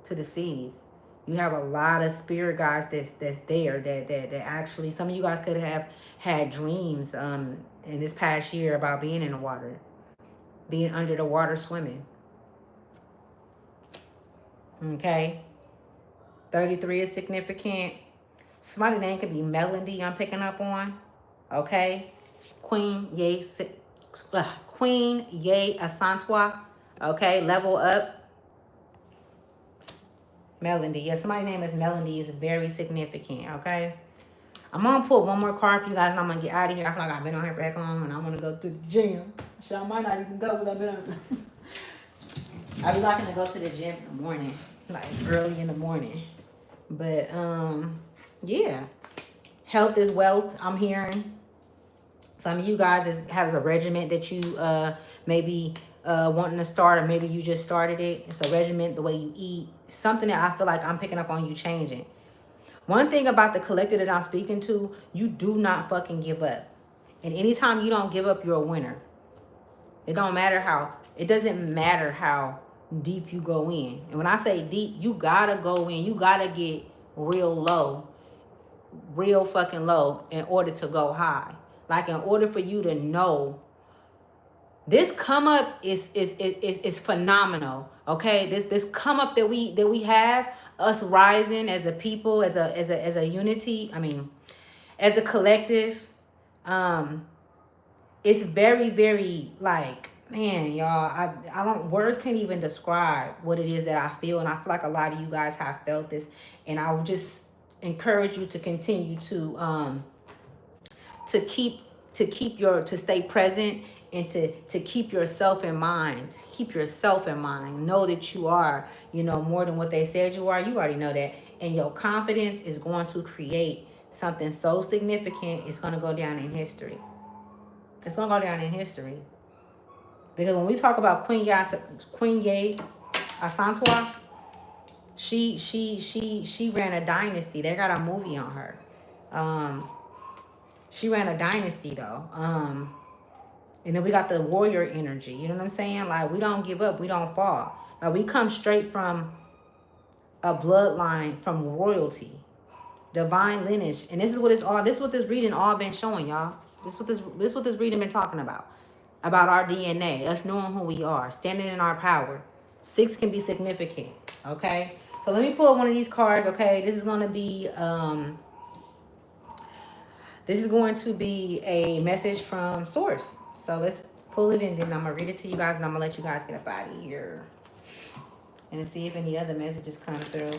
to the seas. You have a lot of spirit guides that's there that actually, some of you guys could have had dreams in this past year about being in the water, being under the water swimming. Okay. 33 is significant. Somebody's name could be Melody, I'm picking up on. Okay. Queen Ye Asantwa. Okay. Level up. Melody. Yeah, somebody's name is Melody is very significant, okay? I'm going to pull one more card for you guys and I'm going to get out of here. I feel like I've been on here for heck long and I want to go to the gym. So I might not even go without being on. I be liking to go to the gym in the morning, like early in the morning. But, yeah. Health is wealth, I'm hearing. Some of you guys has a regiment that you maybe wanting to start, or maybe you just started it. It's a regiment, the way you eat. Something that I feel like I'm picking up on you changing. One thing about the collective that I'm speaking to, you do not fucking give up. And anytime you don't give up, you're a winner. It doesn't matter how deep you go in. And when I say deep, you gotta go in. You gotta get real low, real fucking low in order to go high. Like in order for you to know this come up is phenomenal. Okay, this come up that we have, us rising as a people, as a unity. I mean, as a collective, it's very, very like, man, y'all. I don't, words can't even describe what it is that I feel, and I feel like a lot of you guys have felt this, and I would just encourage you to continue to stay present. And to keep yourself in mind. Keep yourself in mind. Know that you are, more than what they said you are. You already know that. And your confidence is going to create something so significant, it's going to go down in history. It's going to go down in history. Because when we talk about Queen Ye Asantwa, she ran a dynasty. They got a movie on her. She ran a dynasty though. And then we got the warrior energy. You know what I'm saying? Like, we don't give up. We don't fall. Like, we come straight from a bloodline from royalty, divine lineage. And this is what it's all. This is what this reading all been showing, y'all. This is what this reading been talking about our DNA, us knowing who we are, standing in our power. 6 can be significant. Okay. So let me pull one of these cards. Okay. This is going to be a message from Source. So let's pull it and then I'm going to read it to you guys and I'm going to let you guys get up out of here and see if any other messages come through.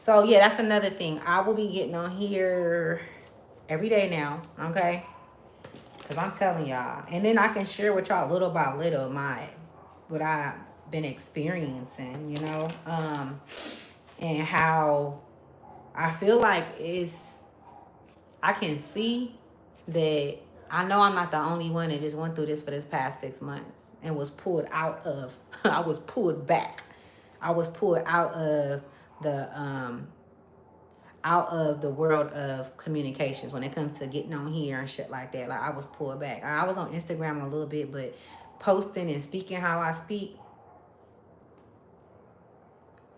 So yeah, that's another thing. I will be getting on here every day now, okay? Because I'm telling y'all. And then I can share with y'all little by little what I've been experiencing, you know? And how I feel like I can see that I know I'm not the only one that just went through this for this past 6 months and was pulled out of, I was pulled back. I was pulled out of the world of communications when it comes to getting on here and shit like that. Like, I was pulled back. I was on Instagram a little bit, but posting and speaking how I speak.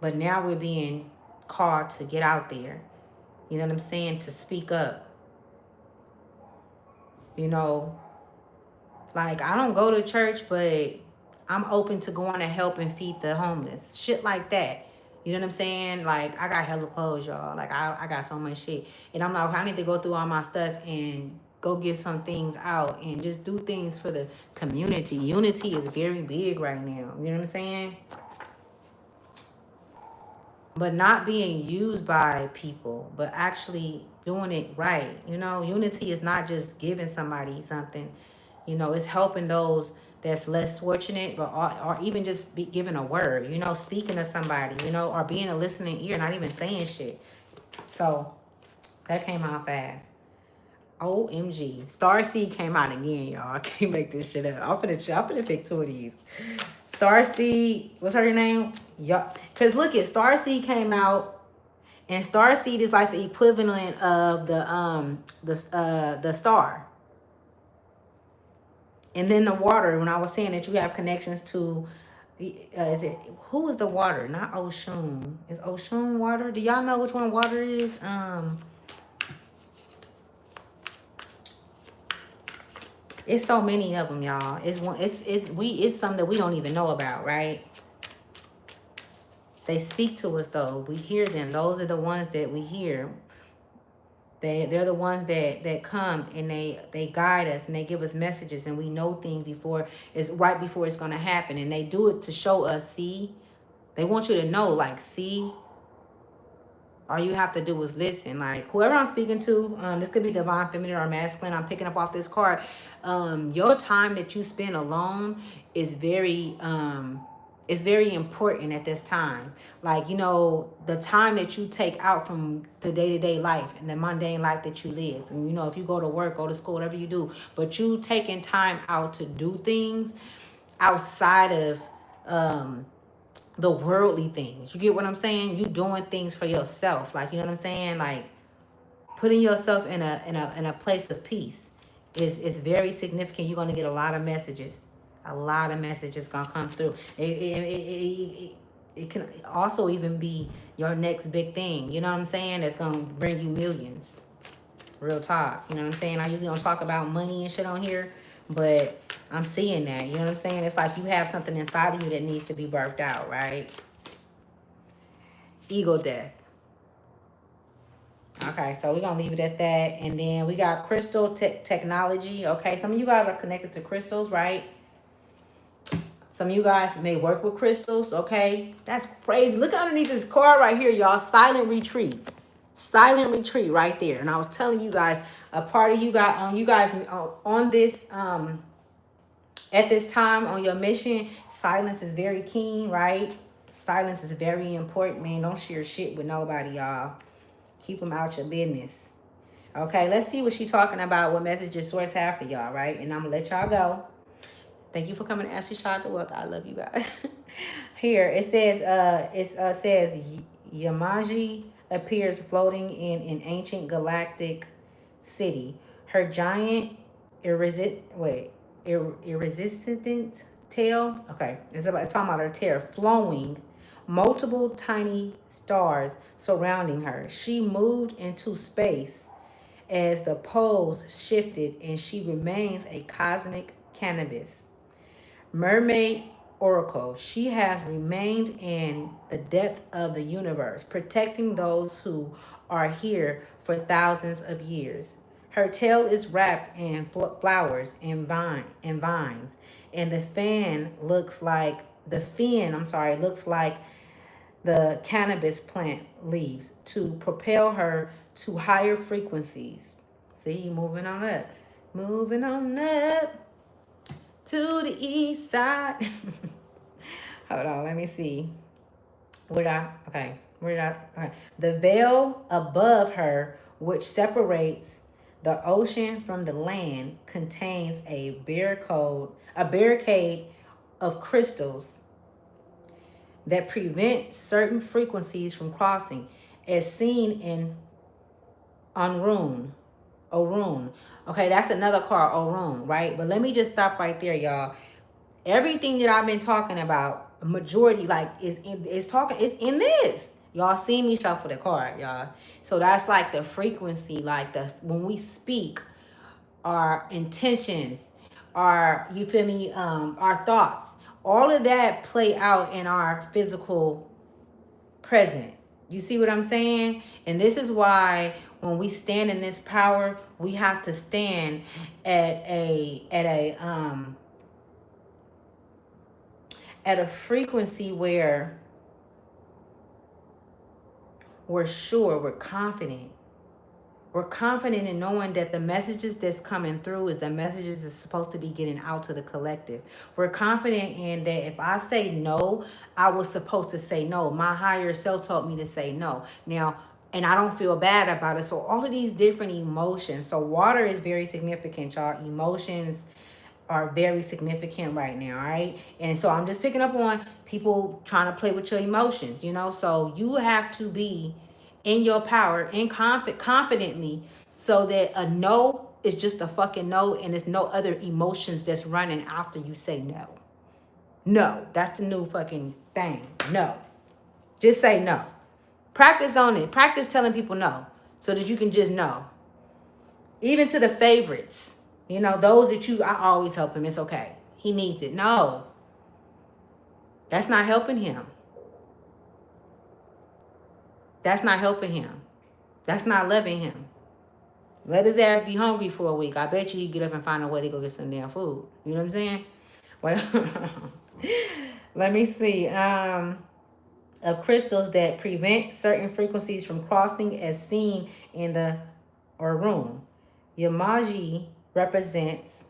But now we're being called to get out there. You know what I'm saying? To speak up. You know, like, I don't go to church, but I'm open to going to help and feed the homeless. Shit like that. You know what I'm saying? Like, I got hella clothes, y'all. Like, I got so much shit. And I'm like, I need to go through all my stuff and go get some things out and just do things for the community. Unity is very big right now. You know what I'm saying? But not being used by people, but actually doing it right. You know, unity is not just giving somebody something. You know, it's helping those that's less fortunate, but or even just be giving a word, you know, speaking to somebody, you know, or being a listening ear, not even saying shit. So that came out fast. OMG. Starseed came out again, y'all. I can't make this shit up. I'm finna pick 2 of these. Starseed, what's her name? Yup. Because look at Starseed came out, and Starseed is like the equivalent of the star. And then the water, when I was saying that you have connections to, who is the water? Not Oshun. Is Oshun water? Do y'all know which one water is? It's so many of them, y'all. It's something that we don't even know about, right? They speak to us though. We hear them. Those are the ones that we hear. They're the ones that come and they guide us and they give us messages and we know things right before it's gonna happen. And they do it to show us, see. They want you to know, like, see. All you have to do is listen. Like, whoever I'm speaking to, this could be divine feminine or masculine. I'm picking up off this card. Your time that you spend alone is very important at this time. Like, you know, the time that you take out from the day-to-day life and the mundane life that you live. And, you know, if you go to work, go to school, whatever you do, but you taking time out to do things outside of the worldly things. You get what I'm saying? You doing things for yourself. Like, you know what I'm saying? Like, putting yourself in a place of peace is very significant. You're going to get a lot of messages. A lot of messages going to come through. It can also even be your next big thing. You know what I'm saying? That's going to bring you millions. Real talk. You know what I'm saying? I usually don't talk about money and shit on here, but I'm seeing that. You know what I'm saying? It's like you have something inside of you that needs to be birthed out, right? Ego death. Okay, so we're going to leave it at that. And then we got crystal technology. Okay, some of you guys are connected to crystals, right? Some of you guys may work with crystals, okay? That's crazy. Look underneath this card right here, y'all. Silent retreat. Silent retreat right there. And I was telling you guys, a part of you guys on this at this time on your mission, silence is very keen, right? Silence is very important, man. Don't share shit with nobody, y'all. Keep them out your business. Okay, let's see what she's talking about, what messages source have for y'all, right? And I'm gonna let y'all go. Thank you for coming to Ashley Child to Wealth. I love you guys. Here it says, says Yamaji appears floating in an ancient galactic city. Her giant irresistant tail. Okay, it's talking about her tail flowing, multiple tiny stars surrounding her. She moved into space as the poles shifted, and she remains a cosmic cannabis. Mermaid Oracle. She has remained in the depth of the universe, protecting those who are here for thousands of years. Her tail is wrapped in flowers and vines, and the fin. I'm sorry, looks like the cannabis plant leaves to propel her to higher frequencies. See, moving on up to the east side. Hold on, let me see. Okay. The veil above her, which separates the ocean from the land, contains a barricade of crystals that prevent certain frequencies from crossing, as seen in Orun. Orun. Okay, that's another card, Orun, right? But let me just stop right there, y'all. Everything that I've been talking about, a majority, like, it's in this. Y'all see me shuffle the card, y'all. So that's like the frequency, like when we speak, our intentions, our, you feel me, our thoughts, all of that play out in our physical present. You see what I'm saying? And this is why when we stand in this power, we have to stand at a frequency where we're sure, we're confident. We're confident in knowing that the messages that's coming through is the messages that's supposed to be getting out to the collective. We're confident in that if I say no, I was supposed to say no. My higher self told me to say no. Now, and I don't feel bad about it. So all of these different emotions. So water is very significant, y'all. Emotions are very significant right now, all right? And so I'm just picking up on people trying to play with your emotions, you know? So you have to be in your power, confidently, so that a no is just a fucking no, and there's no other emotions that's running after you say no. No, that's the new fucking thing. No. Just say no. Practice on it. Practice telling people no so that you can just know. Even to the favorites. You know, those that I always help him. It's okay. He needs it. No. That's not helping him. That's not helping him. That's not loving him. Let his ass be hungry for a week. I bet you he'd get up and find a way to go get some damn food. You know what I'm saying? Well, let me see. Of crystals that prevent certain frequencies from crossing, as seen in the Orun. Yamaji represents,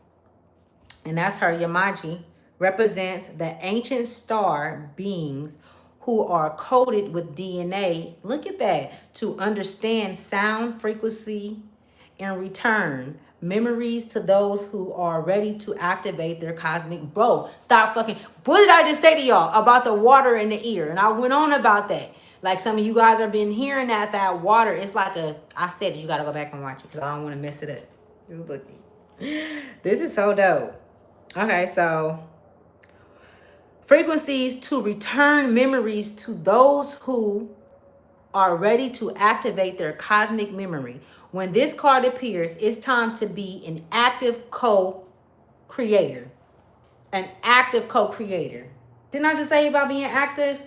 and that's her, Yamaji, represents the ancient star beings who are coded with DNA. Look at that. To understand sound frequency and return memories to those who are ready to activate their cosmic. Bro, stop fucking. What did I just say to y'all about the water in the ear? And I went on about that. Like some of you guys have been hearing that water, it's like I said it, you got to go back and watch it because I don't want to mess it up. Look, this is so dope. Okay, so frequencies to return memories to those who are ready to activate their cosmic memory. When this card appears, it's time to be an active co-creator. An active co-creator. Didn't I just say about being active?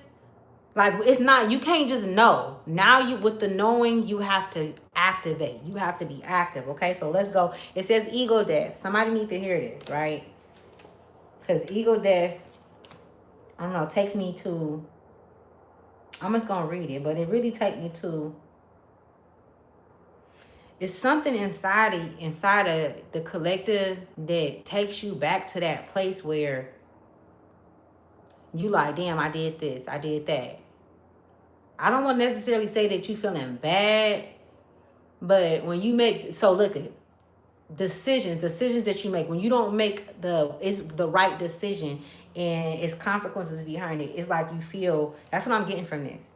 Like, it's not, you can't just know. Now you, with the knowing, you have to activate. You have to be active, okay? So let's go. It says ego death. Somebody need to hear this, right? Because ego death, I don't know, takes me to, I'm just going to read it, but it really takes me to, it's something inside of the collective that takes you back to that place where you like, damn, I did this, I did that. I don't want to necessarily say that you feeling bad, But when you make, so look at decisions that you make, when you don't make the right decision and it's consequences behind it, it's like you feel, that's what I'm getting from this,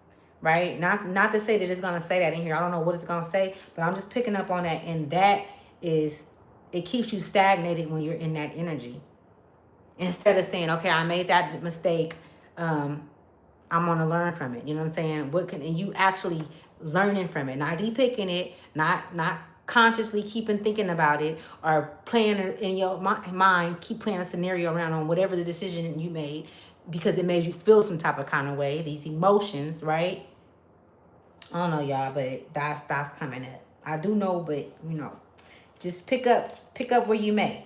right? Not to say that it's gonna say that in here. I don't know what it's gonna say, but I'm just picking up on that, and that is, it keeps you stagnated when you're in that energy. Instead of saying, okay, I made that mistake, I'm gonna learn from it. You know what I'm saying? What can, and you actually learning from it, not depicting it, not consciously keeping thinking about it, or playing it in your mind, keep playing a scenario around on whatever the decision you made, because it made you feel some type of kind of way. These emotions, right? I don't know, y'all, but that's coming up. I do know, but just pick up where you may.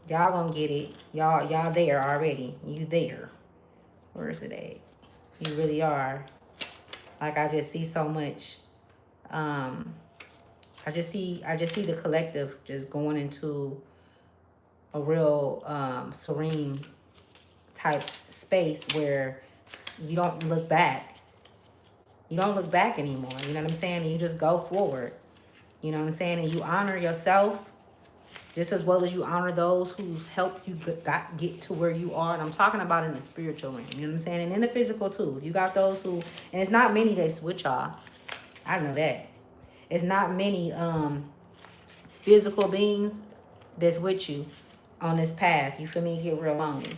Y'all gonna get it. Y'all there already. You there? Where is it at? You really are. Like, I just see so much. Um, I just see the collective just going into a real serene type space where you don't look back. You don't look back anymore. You know what I'm saying? And you just go forward. You know what I'm saying? And you honor yourself just as well as you honor those who've helped you get to where you are. And I'm talking about in the spiritual realm. You know what I'm saying? And in the physical too. If you got those who, and it's not many that's with y'all. I know that. It's not many physical beings that's with you on this path. You feel me? Get real lonely.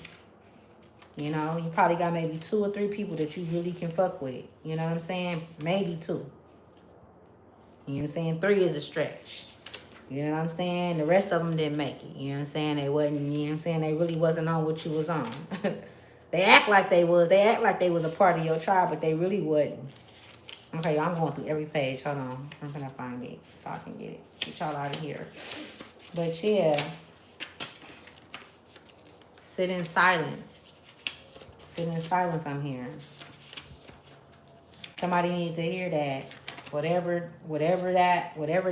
You probably got maybe 2 or 3 people that you really can fuck with. You know what I'm saying? Maybe 2. You know what I'm saying? 3 is a stretch. You know what I'm saying? The rest of them didn't make it. You know what I'm saying? They wasn't, you know what I'm saying? They really wasn't on what you was on. They act like they was. They act like they was a part of your tribe, but they really wasn't. Okay, I'm going through every page. Hold on. I'm going to find it so I can get it. Get y'all out of here. But yeah. Sit in silence. Sit in silence, I'm hearing. Somebody needs to hear that. Whatever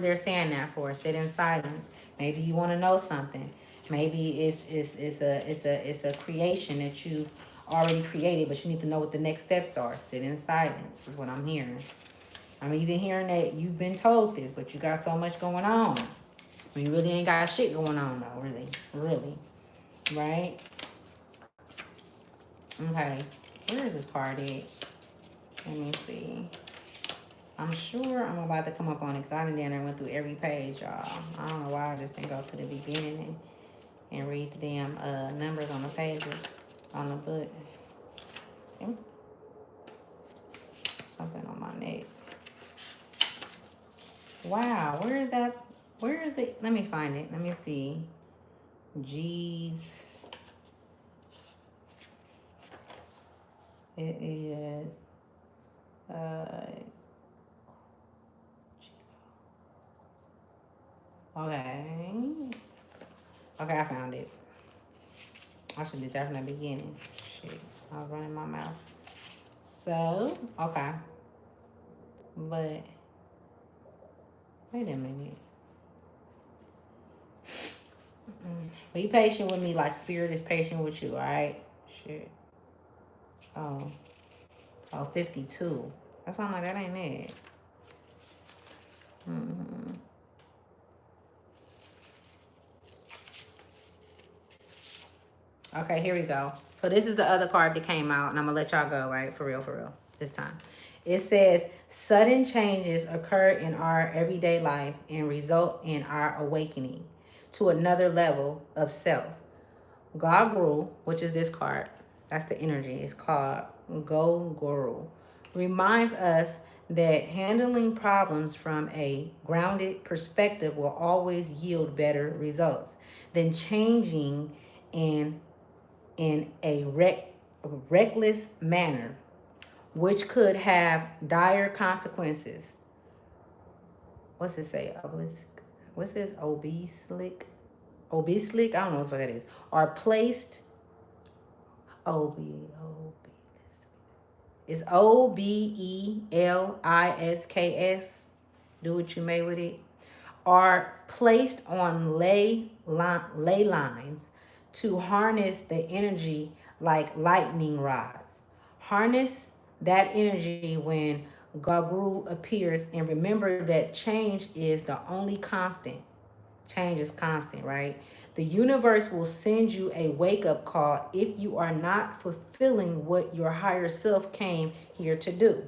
they're saying that for, sit in silence. Maybe you want to know something. Maybe it's a creation that you've already created, but you need to know what the next steps are. Sit in silence is what I'm hearing. I'm even hearing that you've been told this, but you got so much going on. You really ain't got shit going on though, really, right? Okay, where is this card at? Let me see. I'm sure I'm about to come up on it because I done down there went through every page, y'all. I don't know why I just didn't go to the beginning and read the damn numbers on the pages on the book. Something on my neck. Wow, where is that? Where is it? Let me find it. Let me see. G's. It is. Okay. Okay, I found it. I should do that from the beginning. Shit, I was running my mouth. So, okay. But, wait a minute. Be patient with me like spirit is patient with you, alright? Shit. Oh. Oh, 52. That's something like that ain't it. Mm-hmm. Okay, here we go. So this is the other card that came out, and I'm going to let y'all go, right? For real, this time. It says, sudden changes occur in our everyday life and result in our awakening to another level of self. God Guru, which is this card, that's the energy, it's called Go Guru, reminds us that handling problems from a grounded perspective will always yield better results than changing in a reckless manner, which could have dire consequences. What's it say? Obelisk. What's this? Obelisk. I don't know what that is. Are placed. It's OBELISKS. Do what you may with it. Are placed on ley lines to harness the energy like lightning rods. Harness that energy when Gagru appears, and remember that change is the only constant. Change is constant, right? The universe will send you a wake up call if you are not fulfilling what your higher self came here to do.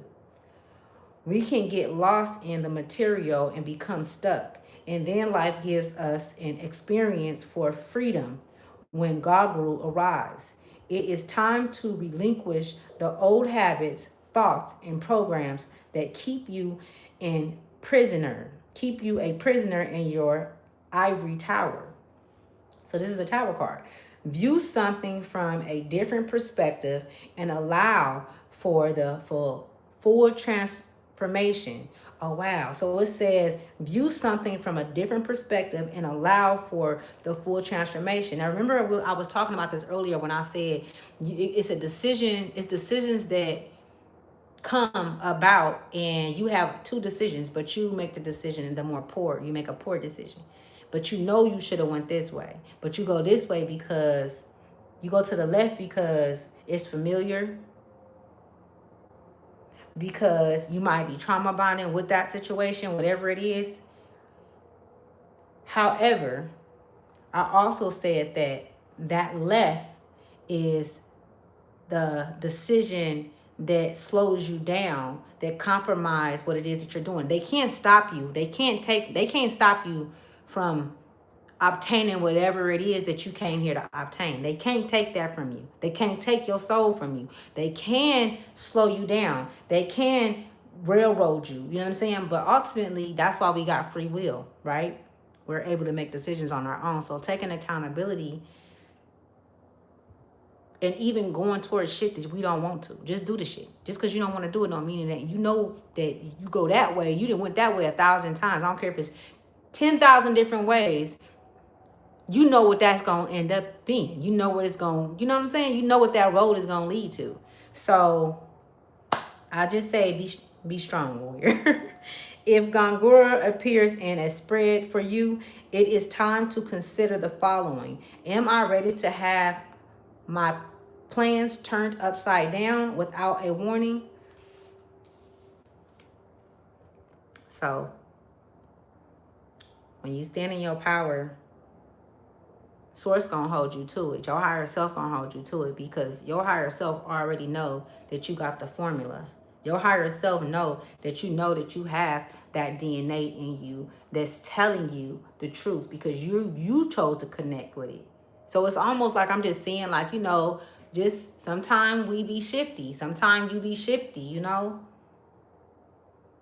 We can get lost in the material and become stuck. And then life gives us an experience for freedom when Gagru arrives. It is time to relinquish the old habits, thoughts, and programs that keep you a prisoner in your ivory tower. So this is a tower card. View something from a different perspective and allow for the full transformation. Oh wow. So it says view something from a different perspective and allow for the full transformation. Now remember I was talking about this earlier when I said it's a decision, it's decisions that come about, and you have two decisions, but you make the decision, and the more poor you make a poor decision, but you know you should have went this way, but you go this way because you go to the left because it's familiar, because you might be trauma bonding with that situation, whatever it is. However, I also said that that left is the decision that slows you down, that compromise what it is that you're doing. They can't stop you. They can't stop you from obtaining whatever it is that you came here to obtain. They can't take that from you. They can't take your soul from you. They can slow you down. They can railroad you. You know what I'm saying? But ultimately, that's why we got free will, right? We're able to make decisions on our own. So taking accountability and even going towards shit that we don't want to. Just do the shit. Just because you don't want to do it don't mean that you know that you go that way. You didn't went that way 1,000 times. I don't care if it's 10,000 different ways. You know what that's going to end up being. You know what it's going, you know what I'm saying? You know what that road is going to lead to. So I just say be strong, warrior. If Gangura appears in a spread for you, it is time to consider the following. Am I ready to have my plans turned upside down without a warning? So when you stand in your power, source gonna hold you to it. Your higher self gonna hold you to it, because your higher self already know that you got the formula. Your higher self know that you have that DNA in you that's telling you the truth, because you chose to connect with it. So it's almost like I'm just saying, like, just sometimes we be shifty. Sometimes you be shifty.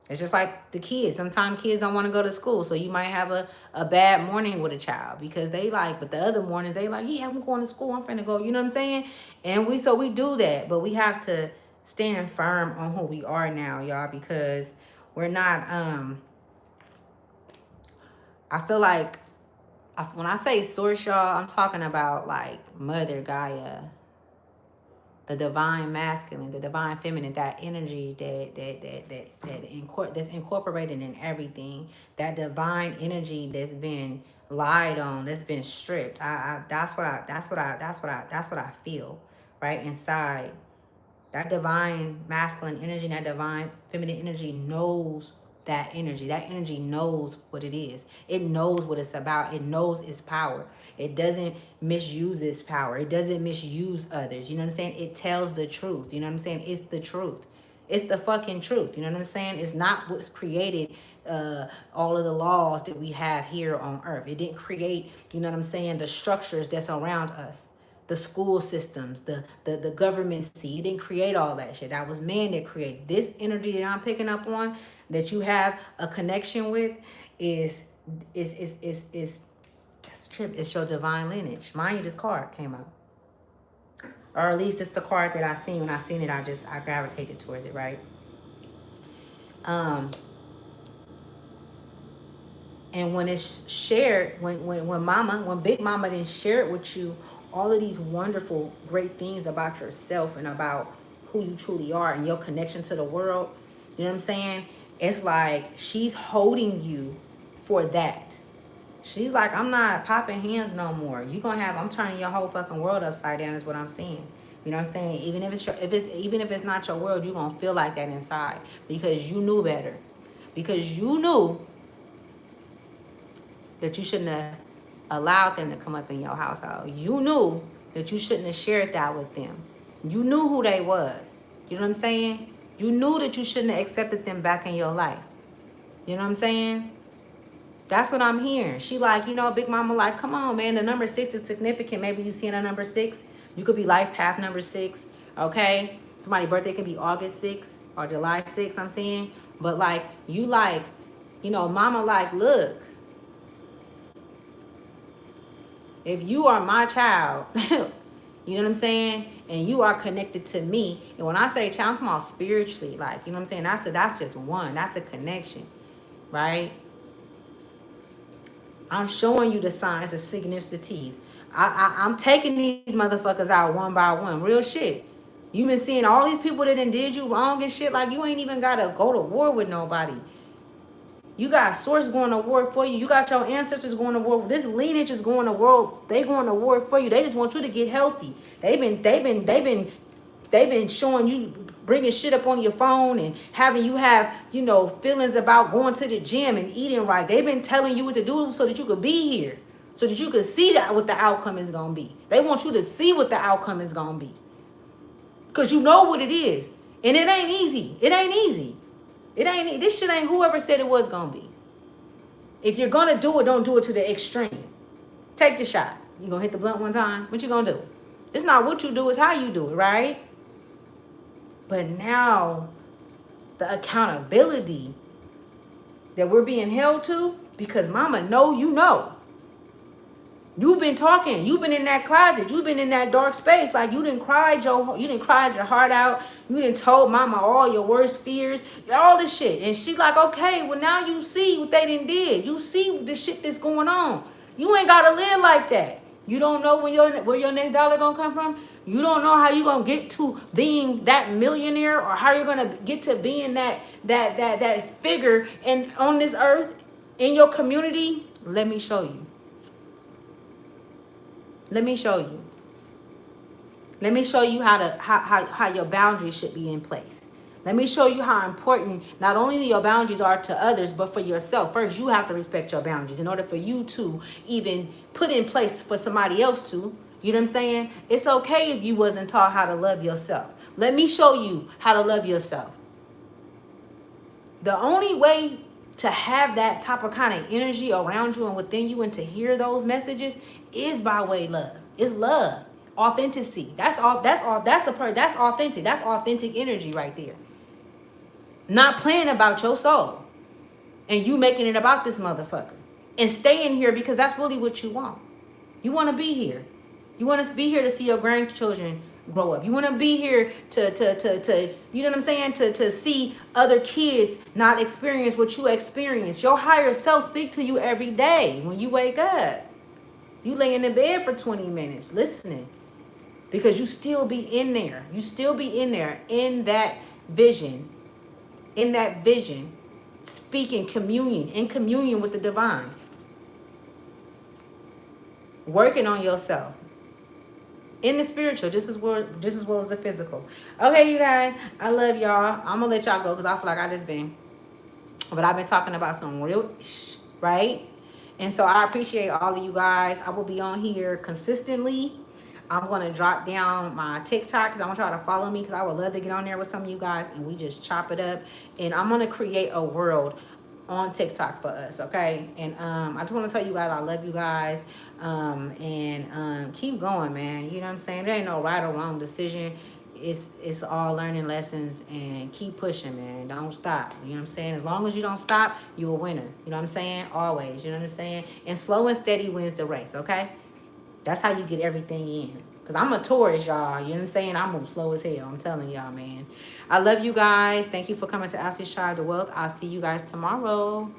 It's just like the kids. Sometimes kids don't want to go to school. So you might have a bad morning with a child because they like, but the other mornings they like, yeah, I'm going to school. I'm finna go. You know what I'm saying? And we do that. But we have to stand firm on who we are now, y'all, because we're not, I feel like when I say source, y'all, I'm talking about like Mother Gaia, the divine masculine, the divine feminine, that energy that's incorporated in everything, that divine energy that's been lied on, that's been stripped. That's what I feel right inside. That divine masculine energy, that divine feminine energy knows that energy. That energy knows what it is. It knows what it's about. It knows its power. It doesn't misuse its power. It doesn't misuse others. You know what I'm saying? It tells the truth. You know what I'm saying? It's the truth. It's the fucking truth. You know what I'm saying? It's not what's created all of the laws that we have here on earth. It didn't create, you know what I'm saying, the structures that's around us, the school systems, the government. See, you didn't create all that shit. That was man that created this energy that I'm picking up on, that you have a connection with, is that's a trip. It's your divine lineage. Mind you, this card came out, or at least it's the card that I seen. When I seen it, I gravitated towards it, right? And when it's shared, when Big Mama didn't share it with you, all of these wonderful, great things about yourself and about who you truly are and your connection to the world, you know what I'm saying? It's like she's holding you for that. She's like, I'm not popping hands no more. I'm turning your whole fucking world upside down is what I'm saying. You know what I'm saying? Even if it's not your world, you're gonna feel like that inside because you knew better. Because you knew that you shouldn't have allowed them to come up in your household. You knew that you shouldn't have shared that with them. You knew who they was. You know what I'm saying? You knew that you shouldn't have accepted them back in your life. You know what I'm saying? That's what I'm hearing. She like, Big Mama like, come on, man. The number 6 is significant. Maybe you seeing a number 6. You could be life path number 6. Okay? Somebody's birthday could be August 6th or July 6th, I'm saying. But like, you like, Mama like, look, if you are my child, you know what I'm saying? And you are connected to me. And when I say child, I'm talking about spiritually. Like, you know what I'm saying? That's just one. That's a connection. Right? I'm showing you the signs, the synchronicities. I'm taking these motherfuckers out one by one. Real shit. You been seeing all these people that done did you wrong and shit. Like, you ain't even got to go to war with nobody. You got source going to war for you. You got your ancestors going to war. This lineage is going to war. They going to war for you. They just want you to get healthy. They've been showing you, bringing shit up on your phone and having you have, feelings about going to the gym and eating right. They've been telling you what to do so that you could be here, so that you could see that what the outcome is going to be. They want you to see what the outcome is going to be, because you know what it is. And it ain't easy. It ain't easy. This shit ain't whoever said it was going to be. If you're going to do it, don't do it to the extreme. Take the shot. You going to hit the blunt one time? What you going to do? It's not what you do, it's how you do it, right? But now, the accountability that we're being held to, because Mama know you know. You've been talking. You've been in that closet. You've been in that dark space. Like, you didn't cry your heart out. You didn't told Mama all your worst fears, all this shit. And she like, okay, well, now you see what they done did. You see the shit that's going on. You ain't got to live like that. You don't know where your next dollar gonna come from. You don't know how you gonna get to being that millionaire, or how you're gonna get to being that figure and on this earth in your community. Let me show you. Let me show you. Let me show you how your boundaries should be in place. Let me show you how important not only your boundaries are to others, but for yourself. First, you have to respect your boundaries in order for you to even put in place for somebody else to. You know what I'm saying? It's okay if you wasn't taught how to love yourself. Let me show you how to love yourself. The only way to have that type of kind of energy around you and within you, and to hear those messages, is by way of love. It's love. Authenticity. That's authentic. That's authentic energy right there. Not playing about your soul and you making it about this motherfucker and staying here because that's really what you want. You want to be here. You want to be here to see your grandchildren grow up. You want to be here to you know what I'm saying, to see other kids not experience what you experience. Your higher self speak to you every day when you wake up. You lay in the bed for 20 minutes listening, because you still be in there. You still be in there in that vision. In that vision, speaking in communion with the divine. Working on yourself. In the spiritual, just as well as the physical. Okay, you guys, I love y'all. I'm gonna let y'all go because I feel like I've been talking about some real right? And so I appreciate all of you guys. I will be on here consistently. I'm going to drop down my TikTok because I want y'all to follow me, because I would love to get on there with some of you guys and we just chop it up. And I'm going to create a world on TikTok for us, okay? And I just want to tell you guys I love you guys. And keep going, man. You know what I'm saying? There ain't no right or wrong decision. It's all learning lessons, and keep pushing, man. Don't stop. You know what I'm saying? As long as you don't stop, you're a winner. You know what I'm saying? Always. You know what I'm saying? And slow and steady wins the race, okay? That's how you get everything in. Because I'm a Taurus, y'all. You know what I'm saying? I move slow as hell. I'm telling y'all, man. I love you guys. Thank you for coming to Ask Your Child the Wealth. I'll see you guys tomorrow.